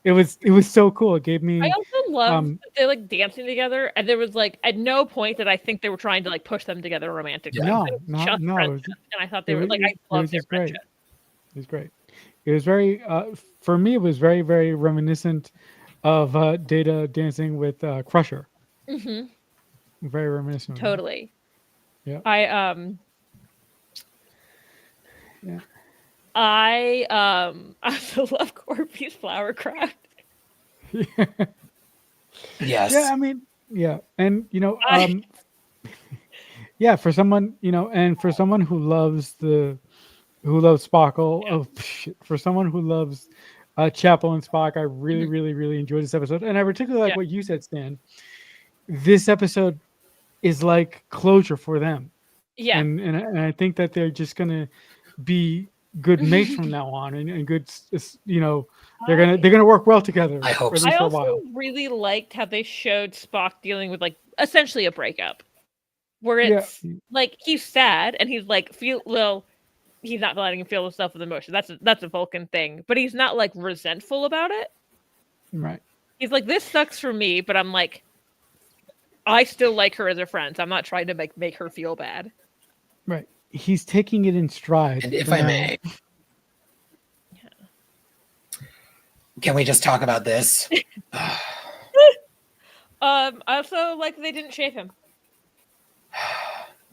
it was so cool. It gave me. I also love they're like dancing together, and there was like at no point did I think they were trying to like push them together romantically. No. And I thought they were like, I loved their friendship. It was great. It was very for me. It was very, very reminiscent of Data dancing with Crusher. Mm-hmm. Very reminiscent. Totally. Yeah. Yeah. I also love Corby's flower craft. Yes. Yeah, I mean, yeah, and yeah, for someone and for someone who loves Spockle, for someone who loves Chapel and Spock, I really, really, really enjoyed this episode, and I particularly like what you said, Stan. This episode is like closure for them. Yeah, and I think that they're just gonna be good mates from now on, and good, they're gonna work well together. I hope so. I also really liked how they showed Spock dealing with like essentially a breakup, where it's like he's sad and he's like he's not letting him feel the stuff with emotion. That's a Vulcan thing, but he's not like resentful about it. Right. He's like, this sucks for me, but I'm like, I still like her as a friend. So I'm not trying to make her feel bad. Right. He's taking it in stride. And if I may, can we just talk about this? I also like they didn't shave him.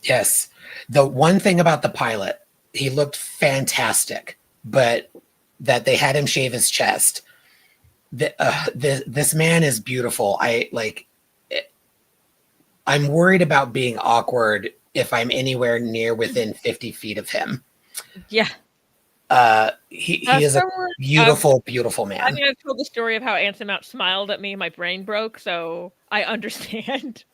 Yes. The one thing about the pilot, he looked fantastic, but that they had him shave his chest. This man is beautiful. I'm worried about being awkward if I'm anywhere near within 50 feet of him. Yeah. He is a beautiful, beautiful man. I mean, I've told the story of how Anson Mount smiled at me. My brain broke, so I understand.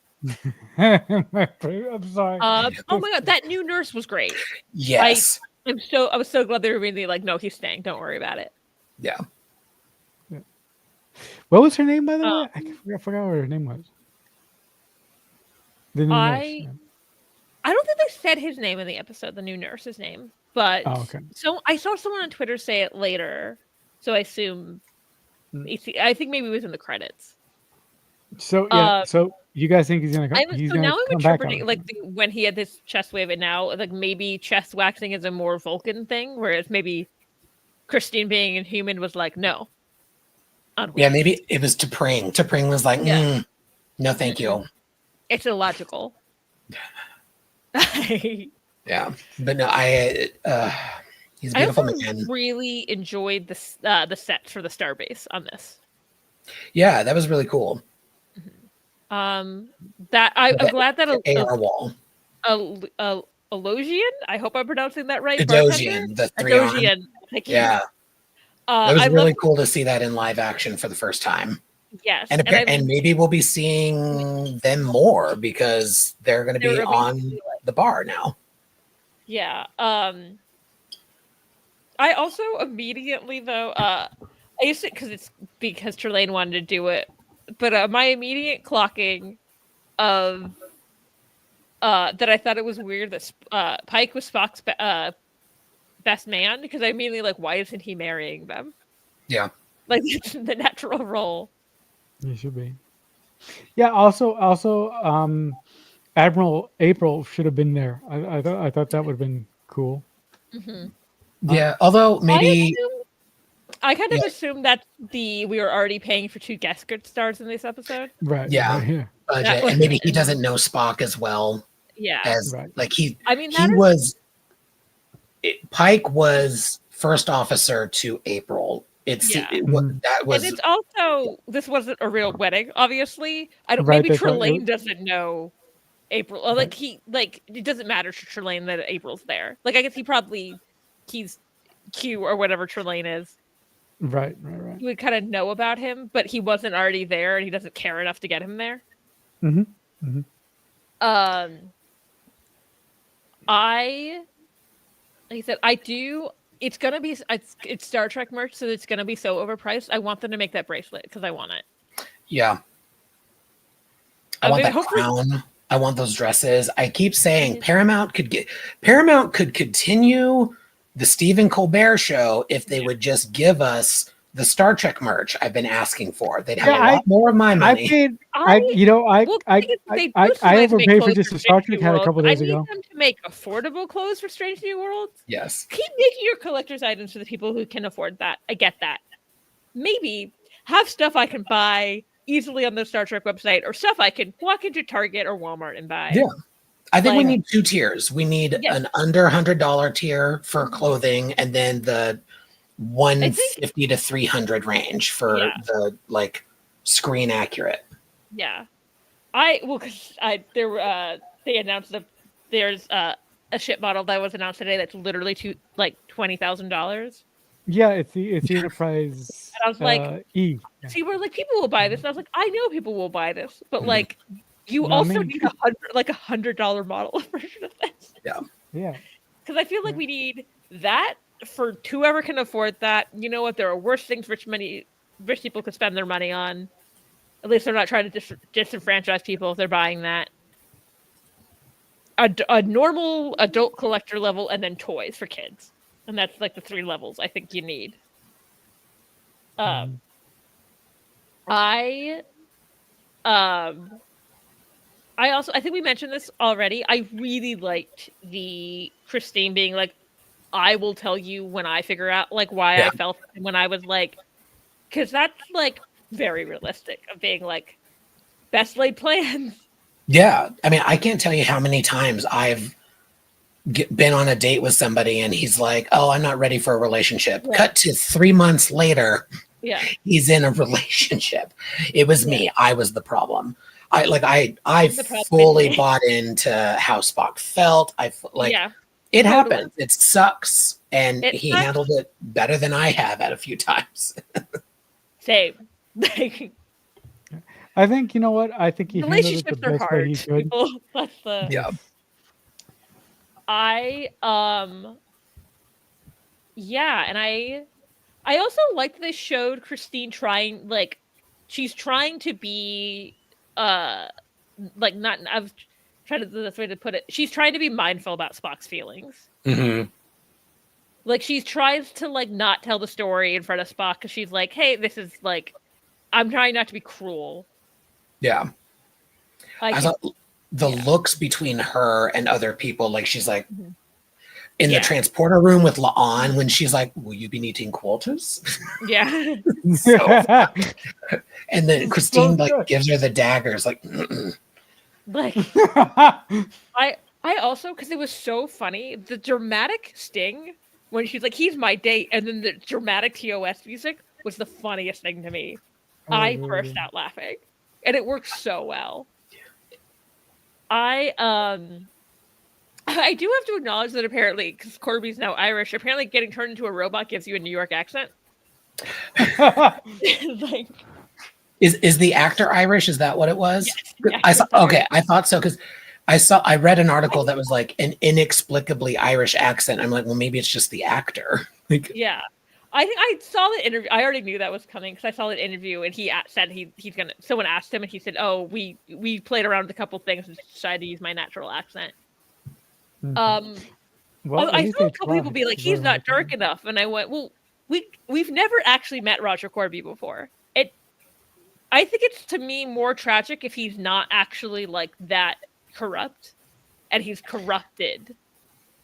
I'm sorry. Oh my god, that new nurse was great. Yes. I was so glad they were really like, no, he's staying. Don't worry about it. Yeah. What was her name, by the way? I forgot what her name was. The new nurse. I don't think they said his name in the episode, the new nurse's name. But so I saw someone on Twitter say it later, so I assume I think maybe it was in the credits. So so you guys think he's gonna come? Now I'm interpreting like when he had this chest wave, and now like maybe chest waxing is a more Vulcan thing, whereas maybe Christine being inhuman was like no. Yeah, maybe it was T'Pring. T'Pring was like, no, thank you. It's illogical. Yeah, but no, he's a beautiful man. Really enjoyed the set for the starbase on this. Yeah, that was really cool. That I'm glad that AR wall. Alosian. I hope I'm pronouncing that right. Adosian, the 3-on. Yeah, that was really cool to see that in live action for the first time. Yes, and maybe we'll be seeing them more because they're going to be on the bar now. Yeah. I also immediately though I used it because Trelane wanted to do it, but my immediate clocking of that I thought it was weird that Pike was Spock's best man, because I immediately like, why isn't he marrying them? Yeah. Like it's the natural role. You should be. Yeah. Also, Admiral April should have been there. I thought that would have been cool. Hmm. Yeah, although maybe I kind of yeah, assumed that we were already paying for 2 guest stars in this episode. Right. yeah, Right. Yeah. That budget, was, and maybe he doesn't know Spock as well yeah. as Right. like I mean, he was. Pike was first officer to April. Yeah. That And was it's also this wasn't a real wedding, obviously. I don't. Right. Maybe That's right. Trelane doesn't know April. Or Right. it doesn't matter to Trelane that April's there. Like I guess he's Q or whatever Trelane is. Right. Right. Right. He would kind of know about him, but he wasn't already there, and he doesn't care enough to get him there. Mm-hmm. Mm-hmm. Like I said, I do. It's gonna be it's Star Trek merch, so it's gonna be so overpriced. I want them to make that bracelet because I want it. yeah. I want that hopefully, crown. I want those dresses. I keep saying Paramount could continue the Stephen Colbert show if they would just give us the Star Trek merch I've been asking for. They'd have a lot more of my money. I overpaid for just a Star Trek hat a couple days ago. I need them to make affordable clothes for Strange New Worlds. Yes. Keep making your collector's items for the people who can afford that. I get that. Maybe have stuff I can buy easily on the Star Trek website, or stuff I can walk into Target or Walmart and buy. Yeah. I think we need 2 tiers. We need an under $100 tier for clothing, and then the 150 to 300 range for the like screen accurate. Yeah, because they announced there's a ship model that was announced today that's literally $20,000. Yeah, it's the Enterprise. And I was like, E. See, we're like, people will buy this, and I was like, I know people will buy this, but like, you also need $100 model version of this. Yeah. Because I feel like we need that for whoever can afford that. You know what? There are worse things rich people could spend their money on. At least they're not trying to disenfranchise people if they're buying that. A normal adult collector level, and then toys for kids, and that's like the 3 levels I think you need. I think we mentioned this already. I really liked the Christine being like, I will tell you when I figure out like why I felt when I was like, because that's like very realistic of being like best laid plans. Yeah. I mean, I can't tell you how many times I've been on a date with somebody and he's like, oh, I'm not ready for a relationship. Yeah. Cut to 3 months later. Yeah. He's in a relationship. It was me. I was the problem. I fully bought into how Spock felt. It happens. It sucks. And he handled it better than I have at a few times. Same. I think, you know what? I think he handled it the best way he could. That's the... Yeah. And I also like that they showed Christine trying, like, she's trying to be, like, not, I was trying to, that's the way to put it. She's trying to be mindful about Spock's feelings. Mm-hmm. Like, she tries to, like, not tell the story in front of Spock because she's like, hey, this is, like, I'm trying not to be cruel. Yeah. I thought the looks between her and other people, like, she's like, in the transporter room with La'an when she's like, will you be needing quarters? Yeah. And then Christine gives her the daggers like like I also, because it was so funny, the dramatic sting when she's like, he's my date, and then the dramatic TOS music was the funniest thing to me. I burst out laughing, and it worked so well. I do have to acknowledge that apparently, because Corby's now Irish, apparently getting turned into a robot gives you a New York accent. Like, is the actor Irish? Is that what it was? Yes, I thought so, because I read an article that was like an inexplicably Irish accent. I'm like, well, maybe it's just the actor. Yeah. I think I saw the interview. I already knew that was coming because I saw the interview, and he said he's gonna. Someone asked him, and he said, "Oh, we played around with a couple things and decided to use my natural accent." Well, I saw a couple people be like, "He's not dark enough," and I went, "Well, we've never actually met Roger Corby before. I think it's, to me, more tragic if he's not actually like that corrupt and he's corrupted.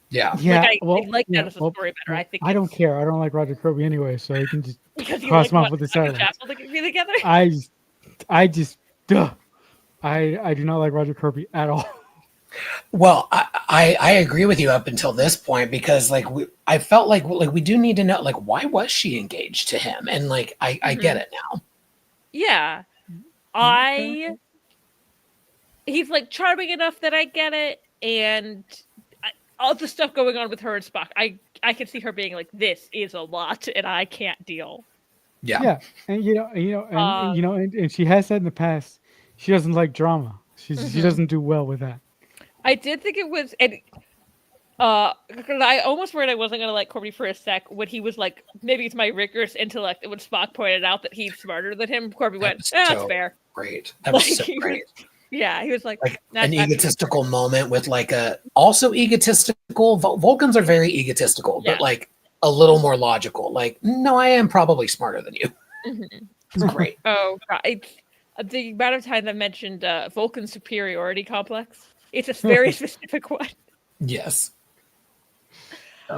Yeah. Yeah, I like that as a story better. I think I don't care. I don't like Roger Kirby anyway, so you can just because you cross like him off want with the Simon silence. Chapel to be together. I just, duh. I do not like Roger Kirby at all. Well, I agree with you up until this point because like I felt like we do need to know like why was she engaged to him, and like I get it now. Yeah, he's like charming enough that I get it, and all the stuff going on with her and Spock, I can see her being like, this is a lot, and I can't deal. Yeah, and and she has said in the past she doesn't like drama. She doesn't do well with that. I did think it was, and because I almost worried I wasn't gonna like Corby for a sec when he was like, maybe it's my rigorous intellect, and when Spock pointed out that he's smarter than him, Corby went, that's fair. Great. That was so great. Yeah, he was like an egotistical moment with like a also egotistical. Vulcans are very egotistical, but like a little more logical. Like, no, I am probably smarter than you. It's great. Oh, God. The amount of times I mentioned Vulcan superiority complex. It's a very specific one. Yes. He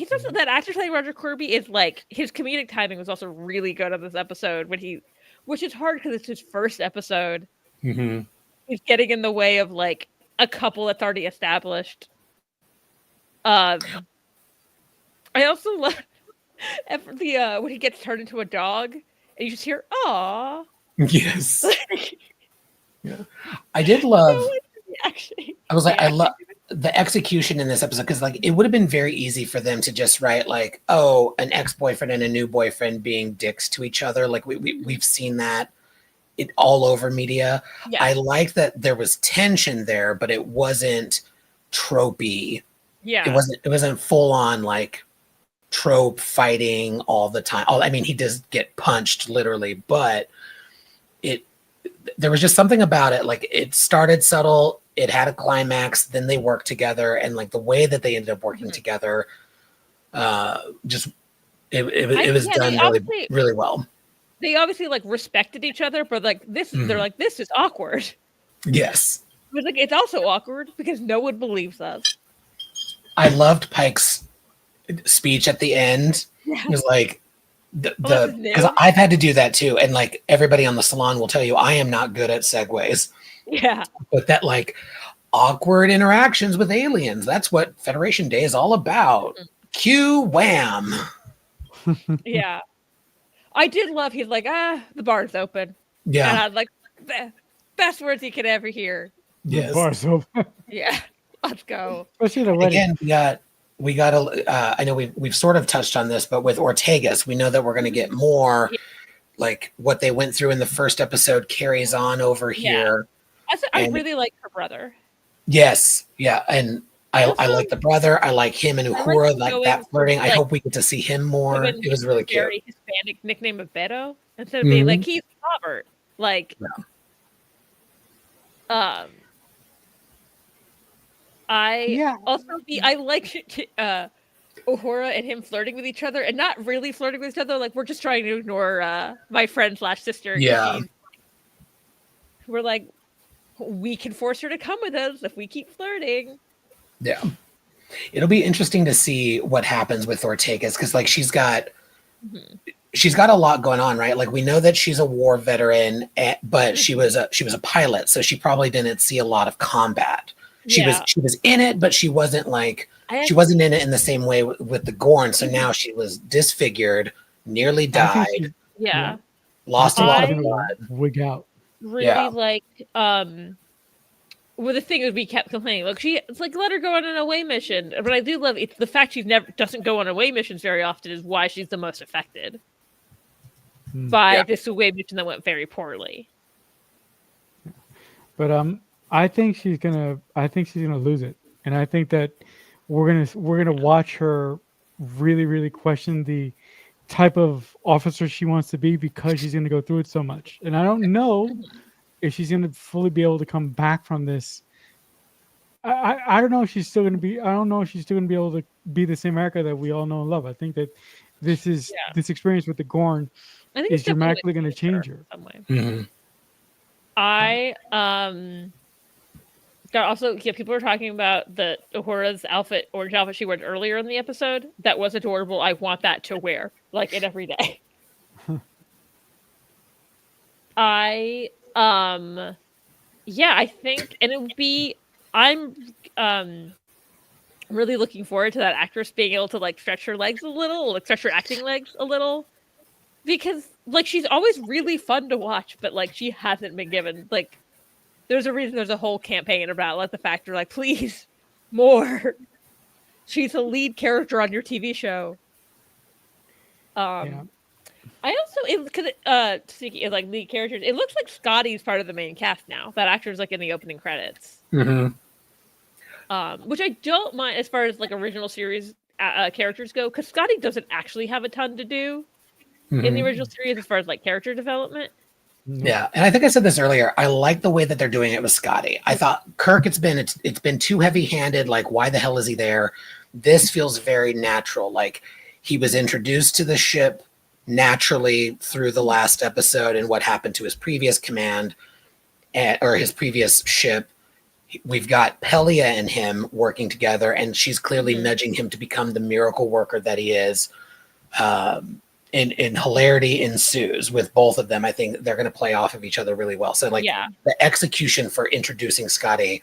says that actor playing Roger Corby is like his comedic timing was also really good on this episode which is hard because it's his first episode. Mm-hmm. He's getting in the way of like a couple that's already established. I also love the when he gets turned into a dog and you just hear "aw." Yes. Yeah. I did love. I was like, I love the execution in this episode because like it would have been very easy for them to just write like, oh, an ex-boyfriend and a new boyfriend being dicks to each other. Like we've seen that it all over media. Yeah. I like that there was tension there, but it wasn't tropey. Yeah, it wasn't full on like trope fighting all the time. I mean, he does get punched literally, but there was just something about it. Like it started subtle. It had a climax, then they worked together, and like the way that they ended up working together, just it was done really, really well. They obviously like respected each other, but like they're like, this is awkward. Yes, but like it's also awkward because no one believes us. I loved Pike's speech at the end. Yeah. It was like because I've had to do that too, and like everybody on the salon will tell you, I am not good at segues. Yeah. But that like awkward interactions with aliens, that's what Federation Day is all about. Cue wham. Yeah. I did love he's like, the bar's open. Yeah. And I was like, best words you could ever hear. Yes. The bar's open. Yeah. Let's go. Especially the wedding. Again, we got I know we've sort of touched on this, but with Ortegas, we know that we're going to get more like what they went through in the first episode carries on over here. I really like her brother. Yes, yeah, and I like the brother. I like him and Uhura, like that flirting. I hope we get to see him more. It was really cute. Very Hispanic nickname of Beto instead of being like he's Robert. Like, I like Uhura and him flirting with each other, and not really flirting with each other. Like we're just trying to ignore my friend / sister. Yeah, we're like, we can force her to come with us if we keep flirting. Yeah. It'll be interesting to see what happens with Ortegas because like she's got a lot going on, right? Like we know that she's a war veteran, but she was a pilot, so she probably didn't see a lot of combat. She was in it, but she wasn't like she wasn't in it in the same way with the Gorn. So now she was disfigured, nearly died. Lost a lot of blood. Wig out. Really like well the thing is we kept complaining like it's like let her go on an away mission, but I do love it's the fact she doesn't go on away missions very often is why she's the most affected by this away mission that went very poorly. But I think she's gonna lose it, and I think that we're gonna watch her really, really question the type of officer she wants to be because she's going to go through it so much. And I don't know if she's going to fully be able to come back from this I don't know if she's still gonna be. I don't know if she's still gonna be able to be the same Erica that we all know and love. I think that Yeah. this experience with the Gorn I think is it's definitely dramatically going to change her. in some way. Mm-hmm. I got also people were talking about the Uhura's outfit, orange outfit she wore earlier in the episode. That was adorable. I want that to wear like it every day. I yeah, I think, and it would be. I'm really looking forward to that actress being able to like stretch her legs a little, like stretch her acting legs a little, because like she's always really fun to watch, but like she hasn't been given like. There's a reason there's a whole campaign about like the fact like please more. She's a lead character on your TV show. Yeah. I also because speaking of like lead characters, it looks like Scotty's part of the main cast now. That actor's like in the opening credits. Mm-hmm. Which I don't mind as far as like original series characters go, because Scotty doesn't actually have a ton to do in the original series as far as like character development. Yeah, and I think I said this earlier. I like the way that they're doing it with Scotty. I thought Kirk, it's been too heavy-handed. Like, why the hell is he there? This feels very natural. Like he was introduced to the ship naturally through the last episode and what happened to his previous command or his previous ship. We've got Pelia and him working together, and she's clearly nudging him to become the miracle worker that he is. And hilarity ensues with both of them. I think they're going to play off of each other really well. So, like, the execution for introducing Scotty,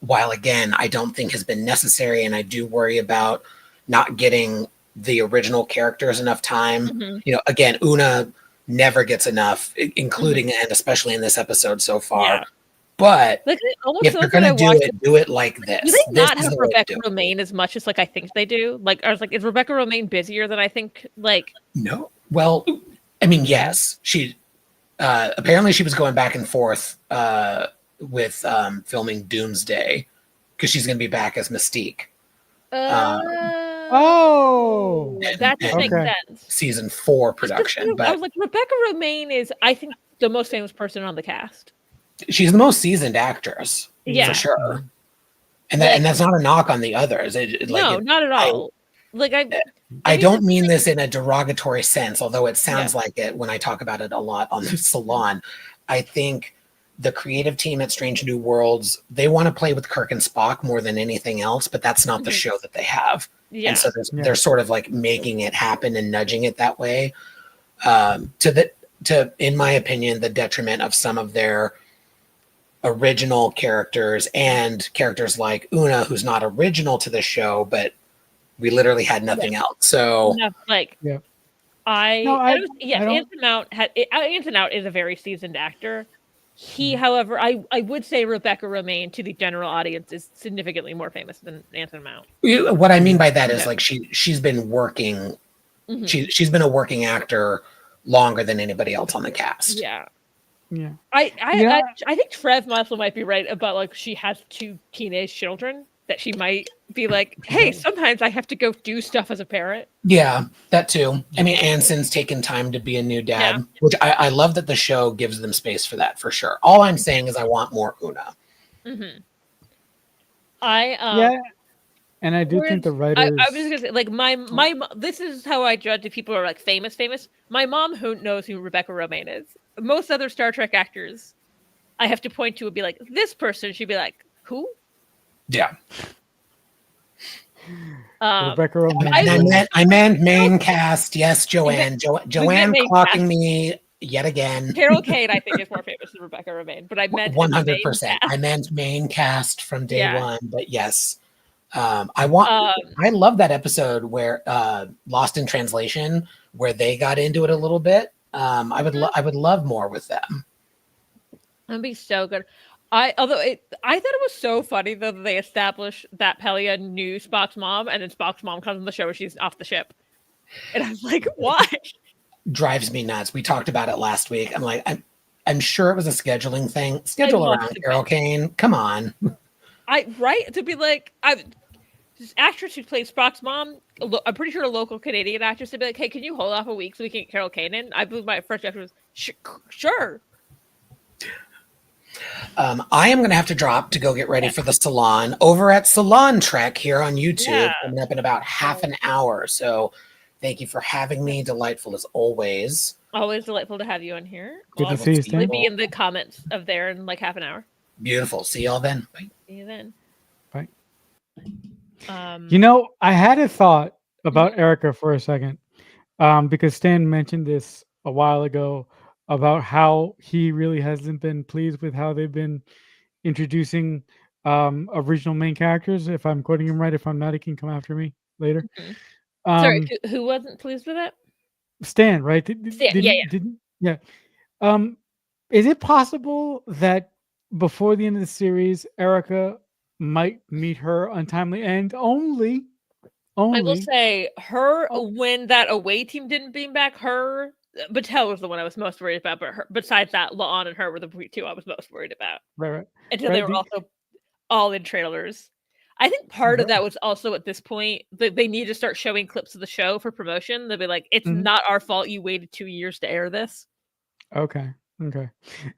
while again, I don't think has been necessary, and I do worry about not getting the original characters enough time. You know, again, Una never gets enough, including and especially in this episode so far. Yeah. But like, if you're going to do it like this. Do they not have Rebecca Romaine as much as like I think they do? Like, I was like, is Rebecca Romaine busier than I think? Like, no. Well, I mean, yes, she apparently she was going back and forth with filming Doomsday because she's going to be back as Mystique. Oh, that makes sense. Season 4 production. But I was like, Rebecca Romaine is, I think, the most famous person on the cast. She's the most seasoned actress, for sure. And that's not a knock on the others. No, not at all. I don't mean this in a derogatory sense, although it sounds like it when I talk about it a lot on the salon. I think the creative team at Strange New Worlds, they want to play with Kirk and Spock more than anything else, but that's not the show that they have. Yeah. And so they're sort of like making it happen and nudging it that way. To in my opinion, the detriment of some of their original characters and characters like Una, who's not original to the show, but we literally had nothing else. So Anson Mount is a very seasoned actor. He, however, I would say Rebecca Romaine to the general audience is significantly more famous than Anson Mount. What I mean by that is like she's been working. She's been a working actor longer than anybody else on the cast. Yeah. Yeah. I think Trev Muscle might be right about like she has 2 teenage children that she might be like, hey, sometimes I have to go do stuff as a parent. Yeah, that too. I mean, Anson's taken time to be a new dad, which I love that the show gives them space for that for sure. All I'm saying is I want more Una. And I do think the writers. I was just gonna say, like my this is how I judge if people are like famous. My mom, who knows who Rebecca Romaine is. Most other Star Trek actors, I have to point to would be like this person. She'd be like, who? Yeah. Rebecca Romaine. I meant main cast. Yes, Joanne. Joanne clocking cast. Me yet again. Carol Kane, I think, is more famous than Rebecca Romaine, but I meant 100%. I meant main cast from day one, but yes. I love that episode where Lost in Translation, where they got into it a little bit. I would love more with them. That'd be so good. I thought it was so funny though that they established that Pelia knew Spock's mom, and then Spock's mom comes on the show and she's off the ship, and I was like, why? Drives me nuts. We talked about it last week. I'm like, I'm sure it was a scheduling thing. Schedule around Carol Kane. Come on. To be like, this actress who plays Spock's mom, I'm pretty sure a local Canadian actress, to be like, hey, can you hold off a week so we can get Carol Kane in? I believe my first reaction was, sure. I am going to have to drop to go get ready for the salon over at Salon Trek here on YouTube, Yeah. coming up in about half an hour. So thank you for having me. Delightful as always. Always delightful to have you on here. Good to I'll see you, probably Stan. be in the comments of there in like half an hour. Beautiful. See y'all then. Bye. See you then. Bye. Um, You know, I had a thought about Erica for a second, because Stan mentioned this a while ago about how he really hasn't been pleased with how they've been introducing original main characters. If I'm quoting him right, if I'm not, he can come after me later. sorry, Um, who wasn't pleased with it? Stan, right? Stan, Yeah. Is it possible that before the end of the series, Erica might meet her untimely end? Only. I will say her when that away team didn't beam back. Her Battelle was the one I was most worried about, but her, besides that, La'an and her were the two I was most worried about. Right. Until they were also all in trailers. I think part of that was also at this point that they need to start showing clips of the show for promotion. They'll be like, "It's not our fault you waited 2 years to air this." Okay.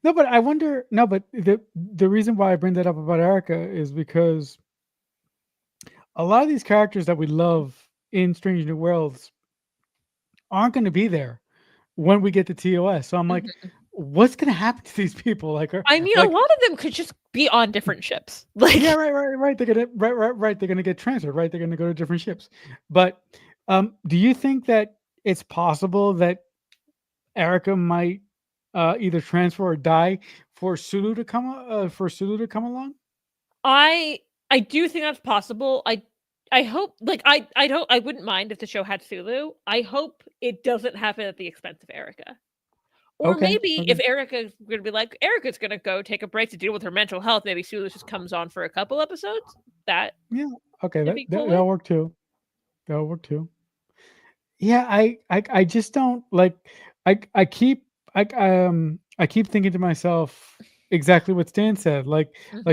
No, but I wonder. No, but the reason why I bring that up about Erica is because a lot of these characters that we love in Strange New Worlds aren't going to be there when we get to TOS. So I'm like, what's going to happen to these people? Like, I mean, a lot of them could just be on different ships. Like, yeah, right. They're gonna right. They're gonna get transferred. Right, they're gonna go to different ships. But do you think that it's possible that Erica might either transfer or die for Sulu to come along? I do think that's possible. I hope, like, I wouldn't mind if the show had Sulu. I hope it doesn't happen at the expense of Erica. Or maybe if Erica's going to be like, Erica's going to go take a break to deal with her mental health, maybe Sulu just comes on for a couple episodes. That'll work too. Yeah, I just don't like. I keep thinking to myself exactly what Stan said. Like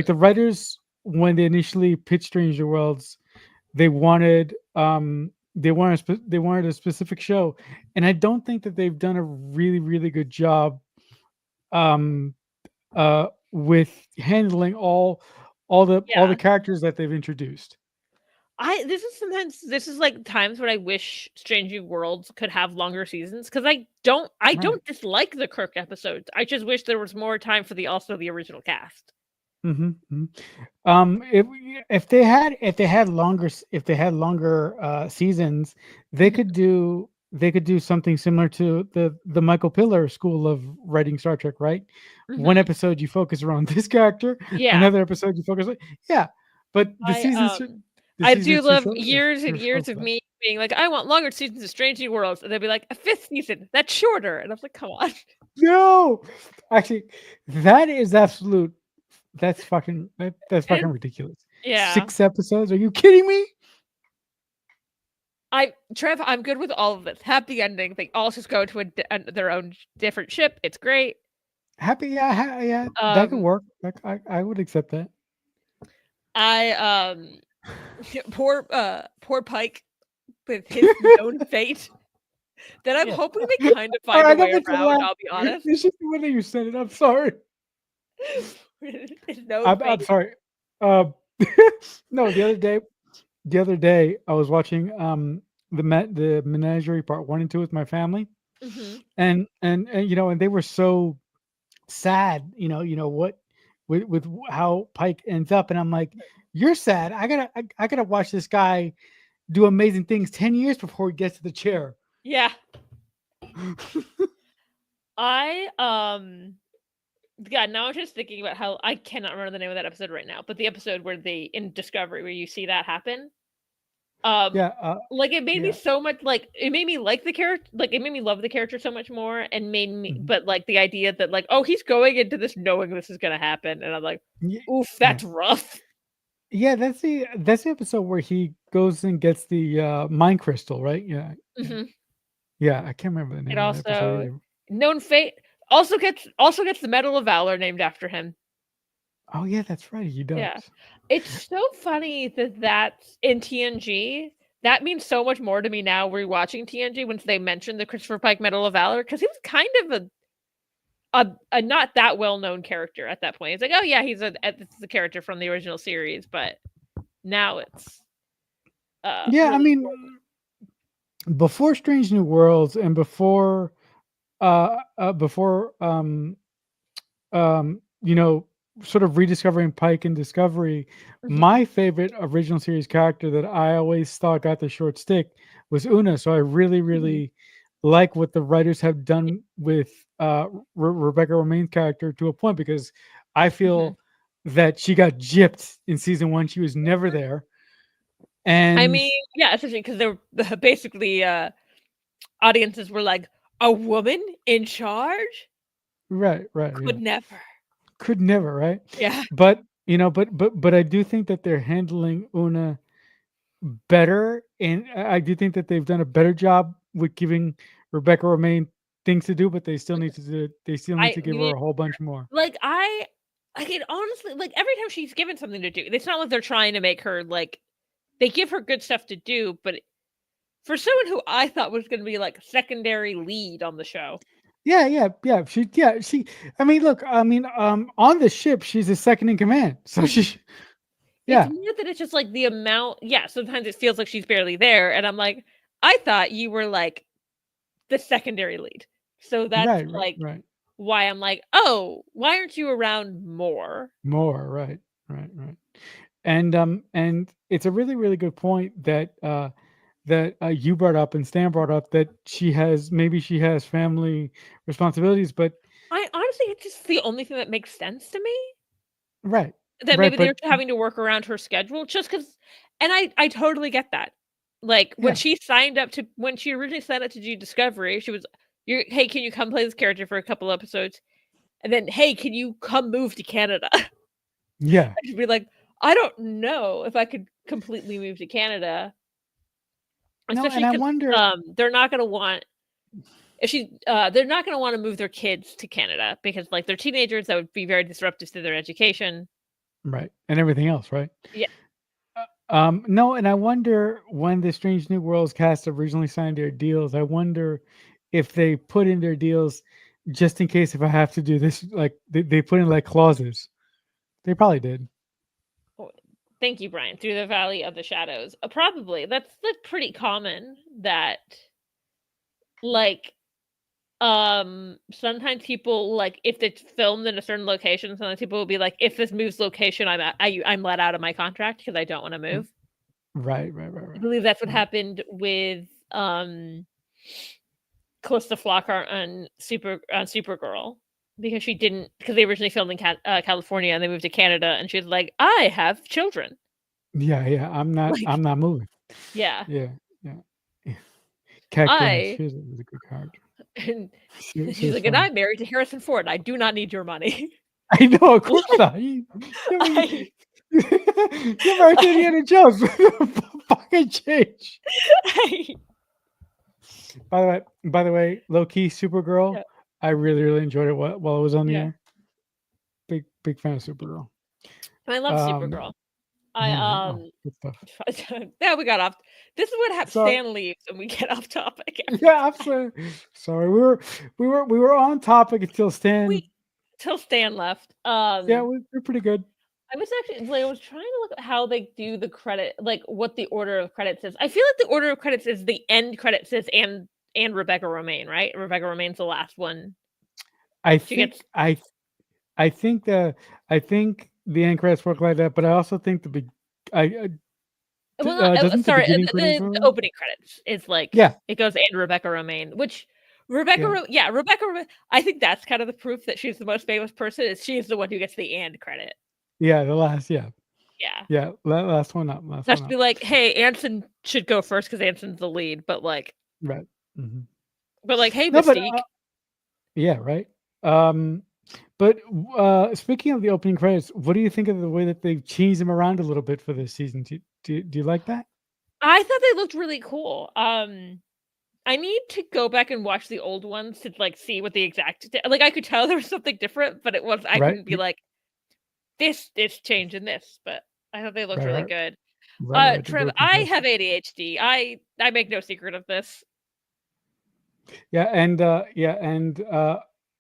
the writers, when they initially pitched Stranger Worlds, they wanted a specific show, and I don't think that they've done a really good job with handling all the characters that they've introduced. This is like times when I wish Strange New Worlds could have longer seasons, because I don't dislike the Kirk episodes. I just wish there was more time for the original cast. If they had longer seasons, they could do something similar to the Michael Piller school of writing Star Trek, right? One episode you focus around this character, another episode you focus on, but the seasons. I do love years and years of me being like, I want longer seasons of Strange New Worlds, and they'd be like, a 5th season, that's shorter, and I was like, come on. No, actually, that's fucking ridiculous. Yeah, 6 episodes? Are you kidding me? Trev, I'm good with all of this. Happy ending. They all just go to their own different ship. It's great. Happy, yeah. That could work. I would accept that. Poor Pike with his known fate. That I'm hoping they kind of find a way around. I'll be honest. It's just the way that you said it. I'm sorry. I'm sorry. No, the other day I was watching the Menagerie Part 1 and 2 with my family, and and they were so sad. What with how Pike ends up, and I'm like, you're sad. I gotta watch this guy do amazing things 10 years before he gets to the chair. Yeah. Now I'm just thinking about how I cannot remember the name of that episode right now, but the episode where in Discovery where you see that happen. It made me so much, like, it made me like the character, like it made me love the character so much more, and made me but like the idea that like, oh, he's going into this knowing this is gonna happen, and I'm like, oof, that's rough. Yeah, that's the episode where he goes and gets the mind crystal, right? Yeah. Yeah, I can't remember the name of the episode either. Known fate also gets the Medal of Valor named after him. Oh yeah, that's right. He does. Yeah. It's so funny that that's in TNG. That means so much more to me now rewatching TNG once they mentioned the Christopher Pike Medal of Valor, because he was kind of a not that well known character at that point. It's like, oh yeah, this is a character from the original series, but now it's Yeah, I really mean, before Strange New Worlds and before you know, sort of rediscovering Pike and Discovery, Mhm, my favorite original series character that I always thought got the short stick was Una. So I really, mhm, really like what the writers have done with Rebecca Romijn's character to a point, because I mhm. feel that she got gypped in season one. She was never there. I And mean, yeah, especially because they were basically audiences were like, a woman in charge right, yeah. could never. Could never, right? Yeah, But but I do think that they're handling Una better, and I do think that they've done a better job with giving Rebecca Romaine things to do, but they still need to do, they still need I to give you her need a whole bunch more. like I can honestly like every time she's given something to do, it's not like they're trying to make her like they give her good stuff to do, but for someone who I thought was going to be like secondary lead on the show, Yeah. She. I mean, look. I mean, on the ship, she's a second in command. So she. it's Yeah. weird that it's just like the amount. Yeah, sometimes it feels like she's barely there, and I'm like, I thought you were like the secondary lead, so that's like Right. why I'm like, oh, why aren't you around more? More. Right. And it's a really, really good point that you brought up and Stan brought up, that she has family responsibilities, but I honestly, it's just the only thing that makes sense to me. right, That right, maybe but they're having to work around her schedule just because, and I totally get that. Like, yeah, when she originally signed up to do Discovery, she was, "You hey, can you come play this character for a couple episodes?" And then, "Hey, can you come move to Canada?" yeah, I should be like, "I don't know if I could completely move to Canada," no, and especially I because wonder, they're not gonna want they're not gonna wanna move their kids to Canada because, like, they're teenagers, that would be very disruptive to their education. right, and everything else, right? Yeah. No, and I wonder, when the Strange New Worlds cast originally signed their deals, I wonder if they put in their deals just in case if I have to do this, like they put in like clauses. They probably did. Oh, thank you, Brian. Through the Valley of the Shadows. Probably. That's pretty common that like sometimes people like if it's filmed in a certain location, sometimes people will be like, if this moves location, I'm let out of my contract because I don't want to R- move. I right, believe that's what right. happened with Calista Flockhart on Supergirl because she didn't because they originally filmed in California and they moved to Canada and she was like, I have children. Yeah. Like, I'm not moving. yeah. Yeah, yeah. Cat Grass, I she was a good character. and She she's was like, "And funny. I'm married to Harrison Ford. I do not need your money." I know, of course Like, not. I mean, I you're married to I Indiana Jones. Fucking change. I By the way, low key Supergirl. yeah, I really, really enjoyed it while it was on the yeah. air. Big fan of Supergirl. I love Um, Supergirl. yeah. I, Oh, good stuff. yeah, we got off. This is what happens. So Stan leaves and we get off topic every yeah, time. absolutely. Sorry, we were on topic until We Stan. till Stan left. Yeah, we're pretty good. I was actually like, I was trying to look at how they do the credit, like what the order of credits is. I feel like the order of credits is the end credits is and Rebecca Romaine, right? Rebecca Romaine's the last one. I She gets think I I think the I think the end credits work like that, but I also think I well, not doesn't the sorry, beginning credits the work? opening credits is like Yeah, it goes and Rebecca Romaine, which yeah, Rebecca Romaine. I think that's kind of the proof that she's the most famous person is she's the one who gets the and credit. yeah. The last, yeah, Yeah, yeah. Last one up, last not one to up. be like, hey, Anson should go first because Anson's the lead, Right. hmm but like, hey, No, but Mystique. yeah, right. Um, but speaking of the opening credits, what do you think of the way that they've changed them around a little bit for this season? Do you like that? I thought they looked really cool. I need to go back and watch the old ones to like see what the exact like. I could tell there was something different, but it was I Right. couldn't be like this change in this. But I thought they looked Right. really Right. good. Right. They Trev, look I fantastic. have ADHD. I make no secret of this. Yeah, and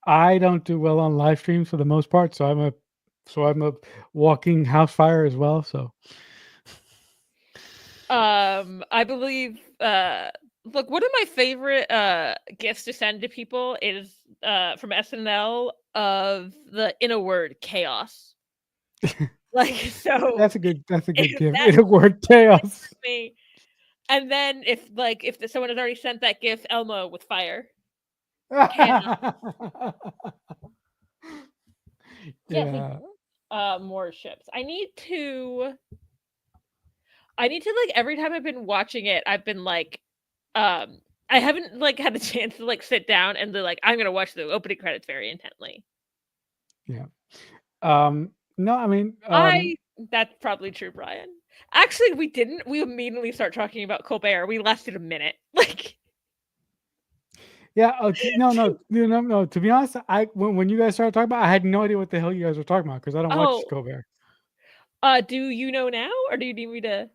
I don't do well on live streams for the most part, so I'm a walking house fire as well. So I believe look, one of my favorite gifts to send to people is from SNL of the in a word chaos. Like so that's a good gift. that In a word, chaos. me. And then if someone has already sent that gift, Elmo with fire. Chaos. Yeah, please, Yeah. more ships. I need to like every time I've been watching it, I've been like I haven't like had the chance to like sit down and be like, I'm gonna watch the opening credits very intently. Yeah. No, I mean, That's probably true, Brian. Actually, we didn't. We immediately start talking about Colbert. We lasted a minute. Like yeah. No. To be honest, when you guys started talking about, I had no idea what the hell you guys were talking about because I don't watch oh, Colbert. do you know now or do you need me to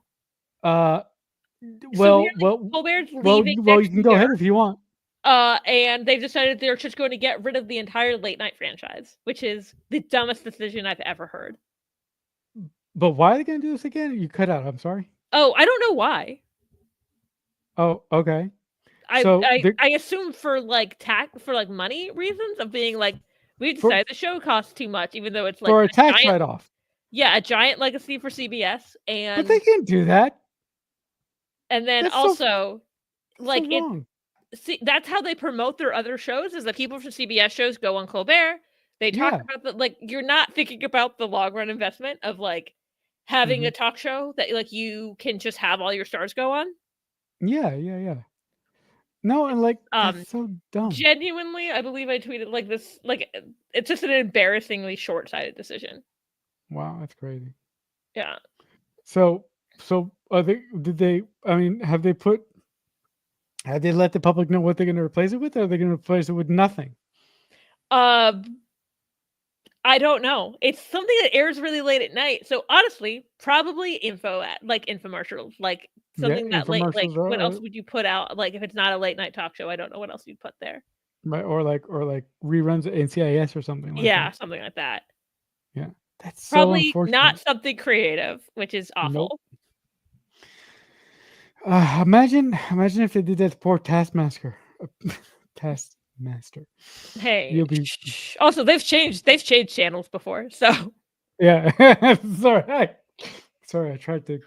Uh, so well, apparently well, Colbert's well, leaving well. You next can go year. ahead if you want. And they've decided they're just going to get rid of the entire late night franchise, which is the dumbest decision I've ever heard. But why are they going to do this again? You cut out. I'm sorry. Oh, I don't know why. Oh, okay. I So I they're I assume for like for like money reasons of being like we for decided the show costs too much, even though it's like for a a tax giant write-off. a giant legacy for CBS, But they can't do that. and then That's so also so like it. wrong. See, that's how they promote their other shows. Is that people from CBS shows go on Colbert? They talk Yeah. about the like you're not thinking about the long run investment of like having Hmm. a talk show that like you can just have all your stars go on. Yeah. No, and like that's Um, so dumb. Genuinely, I believe I tweeted like this. Like it's just an embarrassingly short-sighted decision. Wow, that's crazy. Yeah. So are they? Did they? I mean, have they let the public know what they're going to replace it with? Or are they going to replace it with nothing? Uh, I don't know. It's something that airs really late at night. So honestly, probably infomercials, like Yeah, something that like infomercials what else are would you put out? Like if it's not a late night talk show, I don't know what else you'd put there. right, or like reruns of NCIS or something like Yeah, that. something like that. Yeah, that's so Probably not unfortunate. something creative, which is Nope. awful. Imagine if they did that to poor Taskmaster. Taskmaster. Hey, You'll be also they've changed channels before, so yeah. sorry. Sorry, I tried to.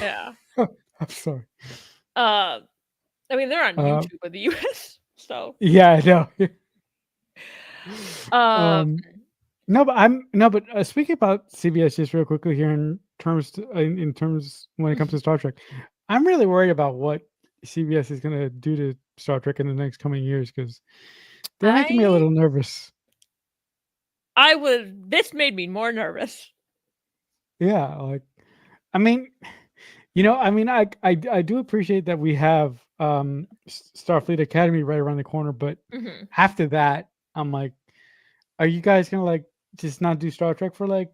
yeah. I'm sorry. Uh, I mean they're on Uh, YouTube in the US, so yeah, I know. um, No, but speaking about CBS just real quickly here in terms when it comes to Star Trek, I'm really worried about what CBS is going to do to Star Trek in the next coming years because they're making me a I little nervous. this made me more nervous. Yeah, like I mean, I do appreciate that we have Starfleet Academy right around the corner, but Mhm. after that, I'm like, are you guys gonna like just not do Star Trek for like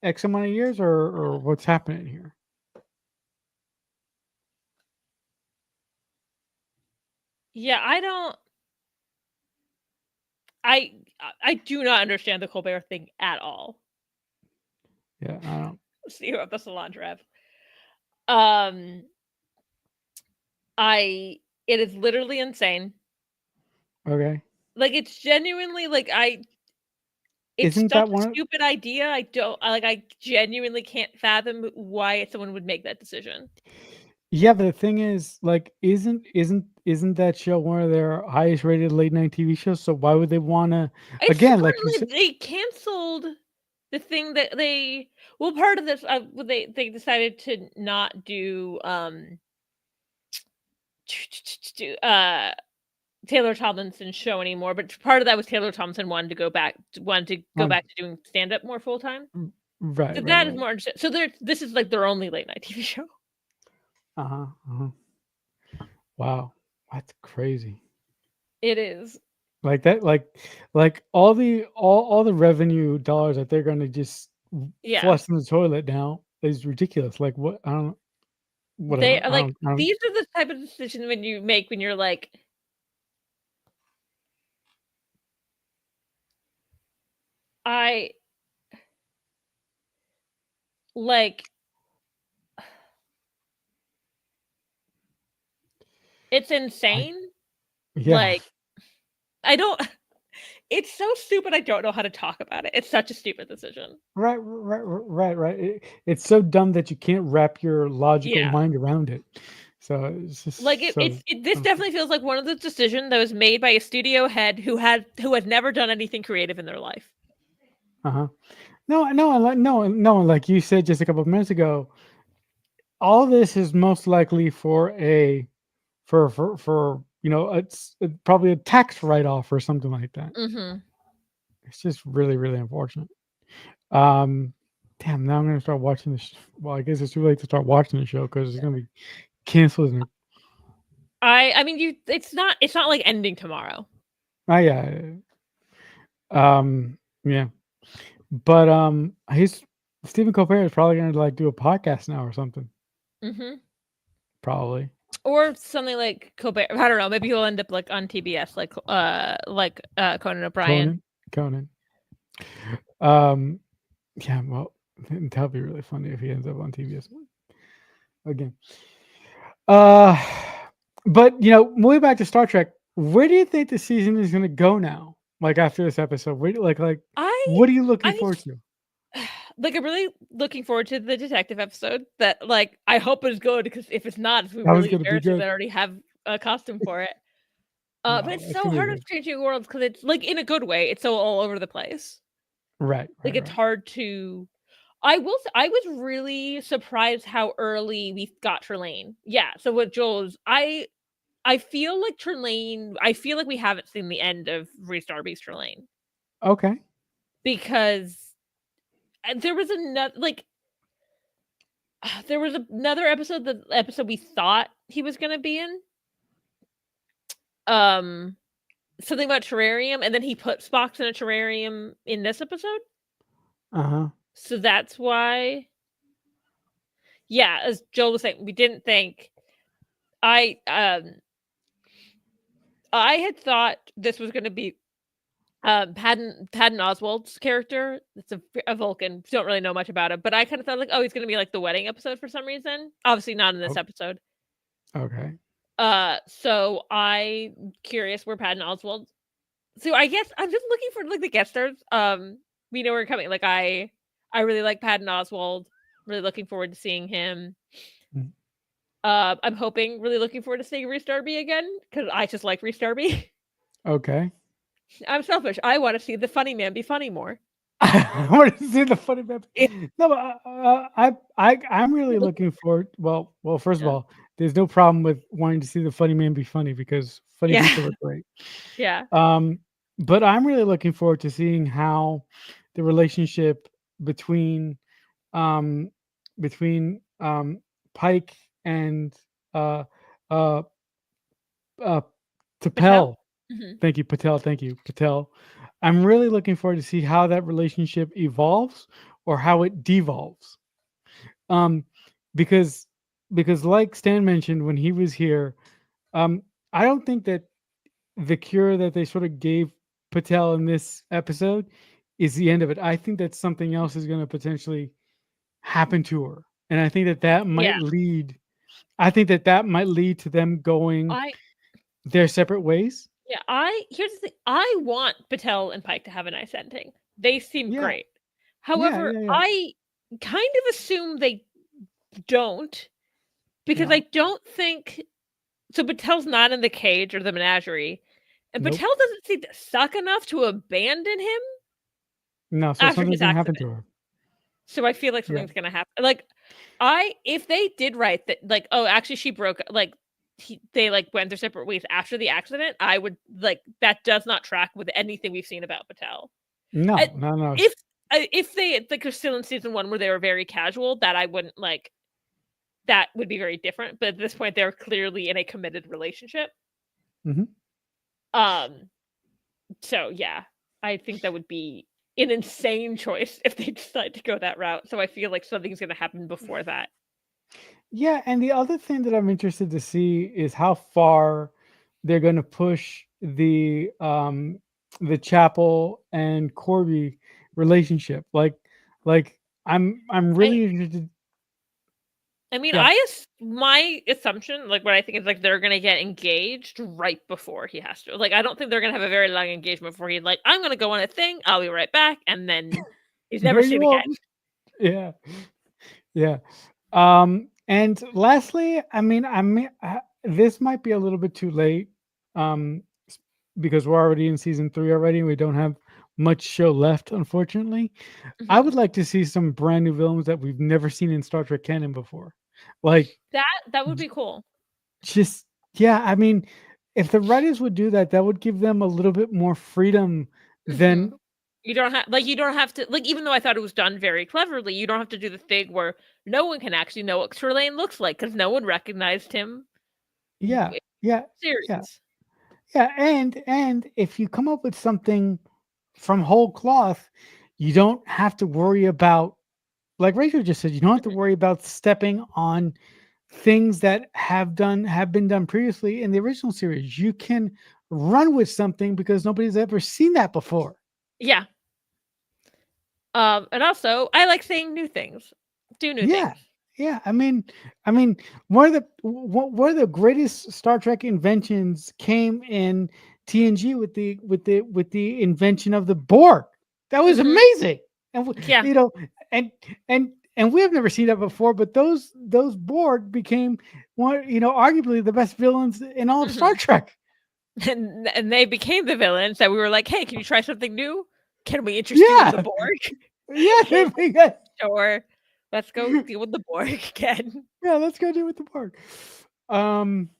X amount of years, or what's happening here? Yeah, I I do not understand the Colbert thing at all. Yeah, I don't. See what the Solange rev. Um, it is literally insane. Okay, Like it's genuinely it's isn't such that a one? stupid idea. I genuinely can't fathom why someone would make that decision. Yeah, but the thing is, like, isn't that show one of their highest rated late night TV shows? So why would they want to? It's Again, like you apparently said, they canceled the thing that part of this they decided to not do Taylor Tomlinson's show anymore, but part of that was Taylor Tomlinson wanted to go on back to doing stand up more full time. right, So right, that is right. more interesting. So this is like their only late night TV show. Uh-huh, uh-huh. Wow, that's crazy. It is. Like that, like all the revenue dollars that they're going to just Yeah. flush in the toilet now is ridiculous. Like what? I don't. They Whatever. are I like don't. I don't. these are the type of decisions when you make when you're like I like it's I, insane. yeah. Like I don't it's so stupid I don't know how to talk about it. It's such a stupid decision. Right. It's so dumb that you can't wrap your logical Yeah. mind around it. So it's Like just so this dumb. definitely feels like one of those decisions that was made by a studio head who had never done anything creative in their life. Uh-huh. No, like you said just a couple of minutes ago, all this is most likely for a for it's probably a tax write-off or something like that. Mhm. It's just really, really unfortunate. Um, damn, now I'm gonna start watching this. Well, I guess it's too late to start watching the show because it's gonna be canceled. I mean you it's not like ending tomorrow. Oh yeah, yeah. But he's Stephen Colbert is probably gonna like do a podcast now or something. Mhm. Probably Or something like Colbert. I don't know. Maybe he'll end up like on TBS, Conan O'Brien. Conan. Um, yeah. Well, that'd be really funny if he ends up on TBS again. Uh, but moving back to Star Trek, where do you think the season is gonna go now? Like after this episode, where, I what are you looking I forward to? like I'm really looking forward to the detective episode. That like I hope is good because if it's not, it's That was really gonna be embarrassing good. that I already have a costume for it. But No, it's it's so gonna be hard with good. Changing Worlds because it's like in a good way. It's so all over the place. Right, Like right, it's right. hard to. I was really surprised how early we got Trelane. Yeah. So with Joel's, I feel like Trelane. I feel like we haven't seen the end of Restart Beast Trelane Okay. because there was another there was another episode, the episode we thought he was gonna be in. Um, Something about terrarium, and then he put Spock's in a terrarium in this episode. Uh huh. So that's why. Yeah, as Joel was saying, we didn't think. I um I had thought this was gonna be Patton Oswald's character. It's a Vulcan. Don't really know much about him, but I kind of thought like, oh, he's gonna be like the wedding episode for some reason. Obviously not in this Oh, episode. okay. So I'm curious where Patton Oswald. So I guess I'm just looking for like the guest stars. We know we're coming. Like I really like Patton Oswald. Really looking forward to seeing him. Mm. I'm hoping, really looking forward to seeing Restarby again because I just like Restarby. Okay. I'm selfish. I want to see the funny man be funny more. I want to see the funny map. It, No, but I'm really looking forward. Well, first of yeah. all, there's no problem with wanting to see the funny man be funny because funny Yeah. people are great. Yeah. But I'm really looking forward to seeing how the relationship between um Pike and uh uh uh Patel? Tapel. Hmm. Thank you, Patel. Thank you, Patel. I'm really looking forward to see how that relationship evolves or how it devolves. Um, because like Stan mentioned when he was here, I don't think that the cure that they sort of gave Patel in this episode is the end of it. I think that something else is going to potentially happen to her, and I think that that Yeah. might lead. I think that that might lead to them going I their separate ways. yeah, I here's the thing. I want Patel and Pike to have a nice ending. They seem Yeah, great. However, yeah. I kind of assume they don't because I No, don't think so. Patel's not in the cage or the menagerie, and nope. Patel doesn't seem to suck enough to abandon him No, so after something's his gonna happen to accident. her. So I feel like Yeah. something's gonna happen. Like if they did write that, like, oh, actually, she broke, like, they like went their separate ways after the accident. I would like that does not track with anything we've seen about Patel. Uh, No. if they like are still in season one where they were very casual, that I wouldn't like. That would be very different. But at this point, they're clearly in a committed relationship. Hmm. Um. So yeah, I think that would be an insane choice if they decide to go that route. So I feel like something's going to happen before that. Yeah, and the other thing that I'm interested to see is how far they're going to push the Chapel and Corby relationship. Like I'm really interested. I mean, Yeah, my assumption, like what I think is like they're gonna get engaged right before he has to. Like, I don't think they're gonna have a very long engagement before he's like, I'm gonna go on a thing, I'll be right back, and then he's never there seen you are. again. Yeah, yeah. And lastly, this might be a little bit too late, because we're already in season 3 already. And we don't have much show left, unfortunately. I would Mhm. like to see some brand new villains that we've never seen in Star Trek canon before. Like, That would be cool. just yeah, I mean, if the writers would do that, that would give them a little bit more freedom than Mhm. You don't have to like, even though I thought it was done very cleverly, you don't have to do the thing where no one can actually know what Trelane looks like because no one recognized him yeah, in yeah, the yeah, series. yeah, and if you come up with something from whole cloth, you don't have to worry about, like Rachel just said, you don't have to Mhm. worry about stepping on things that have been done previously in the original series. You can run with something because nobody's ever seen that before. Yeah. And also, I like saying new things. Do new Yeah, things. yeah. I mean, one of the greatest Star Trek inventions came in TNG with the invention of the Borg. That was Mhm. amazing, and Yeah. and and we have never seen that before. But those Borg became one, arguably the best villains in all of Star Mhm. Trek. And they became the villains that we were like, "Hey, can you try something new? Can we interest you in the Yeah, Borg?" yeah. And we're like, "Sure. Let's go deal with the Borg again." Yeah, let's go do with the Borg. Um,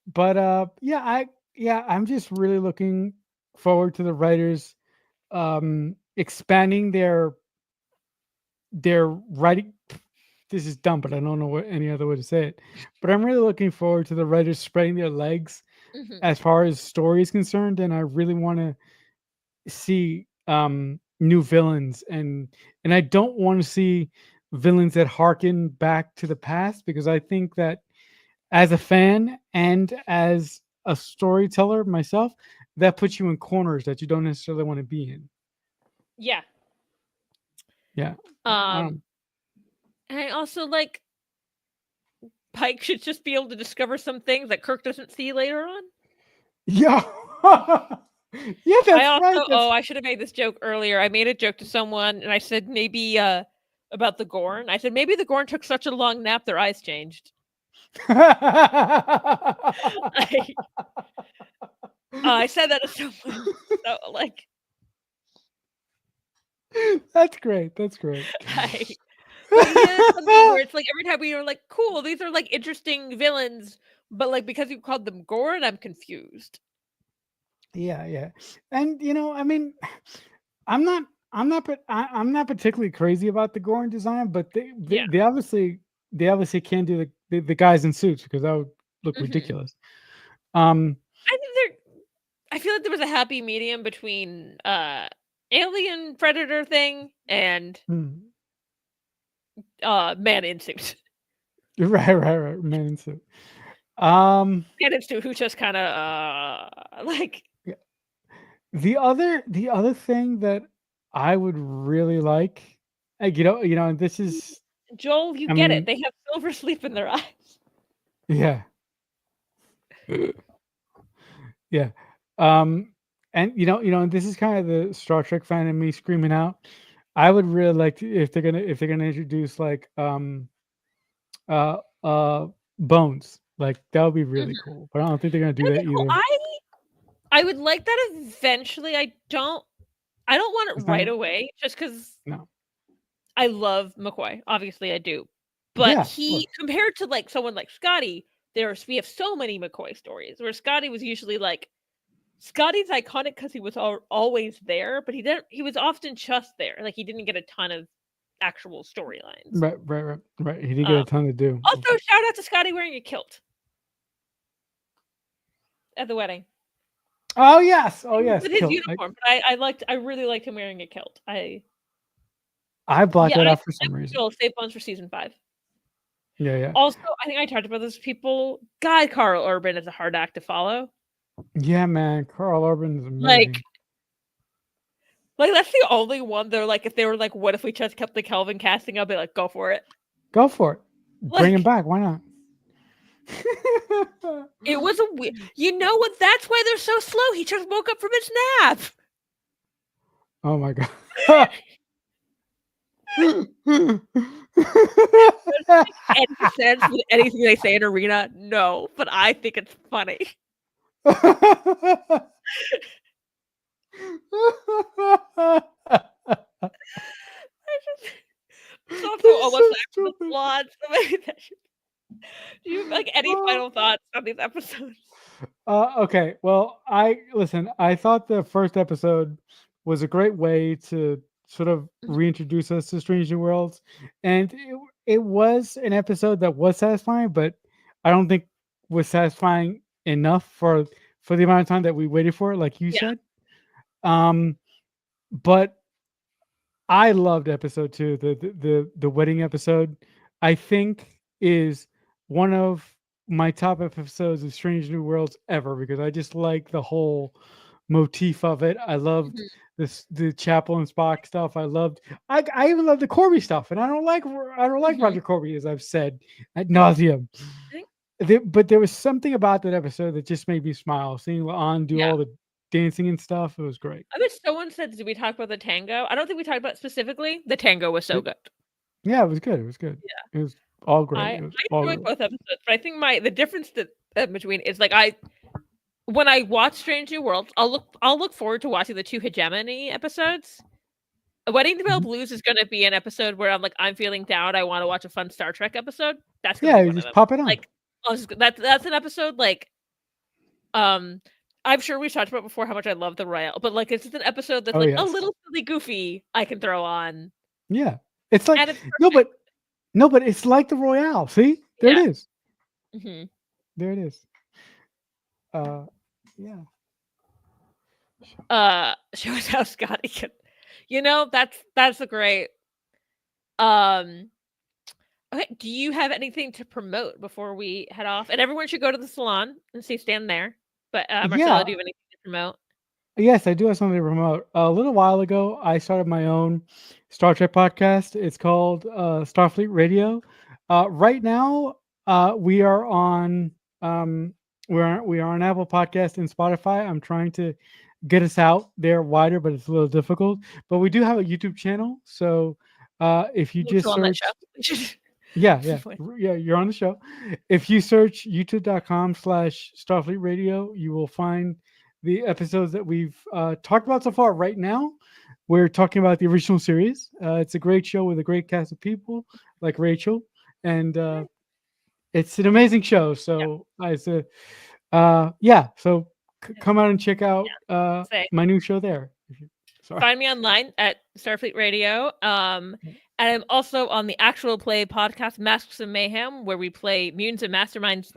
but I'm just really looking forward to the writers expanding their writing. This is dumb, but I don't know what any other way to say it. But I'm really looking forward to the writers spreading their legs Mhm. as far as story is concerned, and I really want to see new villains, and I don't want to see villains that harken back to the past, because I think that as a fan and as a storyteller myself, that puts you in corners that you don't necessarily want to be in. Yeah. Yeah. Um, Um, and I also like Pike should just be able to discover some things that Kirk doesn't see later on. yeah. Yeah, I that's also right. That's I should have made this joke earlier. I made a joke to someone and I said maybe about the Gorn. I said maybe the Gorn took such a long nap their eyes changed. I I said that to someone. So like That's great. That's great. I but yeah, it's something where it's like every time we are like, cool, these are like interesting villains, but like because you called them Gorn, I'm confused. Yeah, yeah. And I'm not I'm not particularly crazy about the Gorn design, but Yeah. they obviously can't do the guys in suits, because that would look Mhm. ridiculous. Um I think I feel like there was a happy medium between alien predator thing and hmm. man instinct. Right, man in suit. Um Man instinct who just kind of like yeah. The other thing that I would really like, and this is, Joel, you I get it. mean, They have silver sleep in their eyes. yeah. Yeah. Um, and and this is kind of the Star Trek fan in me screaming out. I would really like to, if they're gonna introduce like uh uh Bones. Like, that would be really Mhm. cool. But I don't think they're gonna do That'd that be cool. either. I would like that eventually. I don't want it It's not right away just because no. I love McCoy. Obviously, I do. But Yeah, of he course. compared to like someone like Scotty, we have so many McCoy stories where Scotty was usually like Scotty's iconic because he was always there, but he was often just there. Like he didn't get a ton of actual storylines. Right. He did get Um, a ton to do. Also, shout out to Scotty wearing a kilt at the wedding. Oh yes. Oh yes. With his Kill. uniform, but I really liked him wearing a kilt. I blocked Yeah, that I out for think some reason. it'll save bones for season 5. Yeah, yeah. Also, I think I talked about this. People, God, Carl Urban is a hard act to follow. Yeah, man. Carl Urban is Like, amazing. Like, that's the only one they're like, if they were like, what if we just kept the Kelvin casting? I'll be like, go for it. Go for it. Bring him Like, back. Why not? it was a weird. You know what? That's why they're so slow. He just woke up from his nap. Oh my god. Any sense with anything they say in Arena? No, but I think it's funny. It's also almost after the plot. So maybe that should... Do you have like any final thoughts on these episodes? Okay. Well, I thought the first episode was a great way to sort of reintroduce us to Strange New Worlds, and it was an episode that was satisfying, but I don't think was satisfying enough for the amount of time that we waited for it, like you said. But I loved episode 2, the wedding episode. I think is one of my top episodes of Strange New Worlds ever, because I just like the whole motif of it. I loved the Chapel and Spock stuff. I even love the Corby stuff, and I don't like Roger Corby, as I've said ad nauseum. But there was something about that episode that just made me smile. Seeing La'an do all the dancing and stuff, it was great. I wish someone said, did we talk about the tango? I don't think we talked about it specifically. The tango was so good. Yeah, it was good. It was good. Yeah. It was all great. I enjoyed both episodes, but I think the difference between is like when I watch Strange New Worlds, I'll look forward to watching the 2 hegemony episodes. Wedding to Pale Blues is going to be an episode where I'm feeling down. I want to watch a fun Star Trek episode. That's gonna be just pop it on. Like that's an episode like I'm sure we've talked about before how much I love the Royale, but like it's just an episode that's a little silly goofy I can throw on. Yeah, it's like but it's like the Royale. See, there it is. There it is. Yeah. Show us how Scotty can. That's a great. Okay, do you have anything to promote before we head off? And everyone should go to the salon and stand there. But Marcelo, do you have anything to promote? Yes, I do have something to promote. A little while ago, I started my own Star Trek podcast. It's called Starfleet Radio. Right now, we are on we are on Apple Podcast and Spotify. I'm trying to get us out there wider, but it's a little difficult. But we do have a YouTube channel, so if you just search, you're on the show. If you search youtube.com/Starfleet Radio, you will find the episodes that we've talked about so far. Right now, we're talking about the original series. It's a great show with a great cast of people like Rachel, and it's an amazing show. So so come out and check out my new show there. Find me online at Starfleet Radio. And I'm also on the Actual Play podcast, Masks of Mayhem, where we play Mutants and Masterminds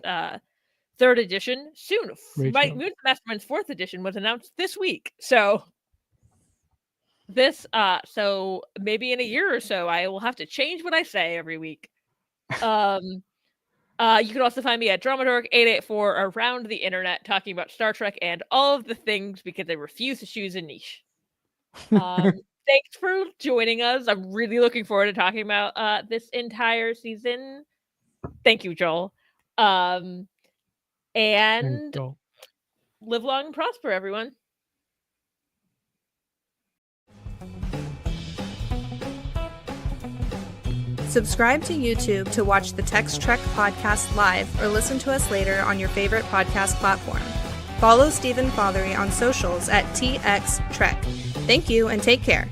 3rd edition soon. Mutants and Masterminds 4th edition was announced this week. So so maybe in a year or so, I will have to change what I say every week. You can also find me at Dramadork884 around the internet talking about Star Trek and all of the things because I refuse to choose a niche. Thanks for joining us. I'm really looking forward to talking about this entire season. Thank you, Joel. And live long and prosper, everyone. Subscribe to YouTube to watch the Tex-Trek podcast live or listen to us later on your favorite podcast platform. Follow Stephen Fothery on socials at TXTrek. Thank you and take care.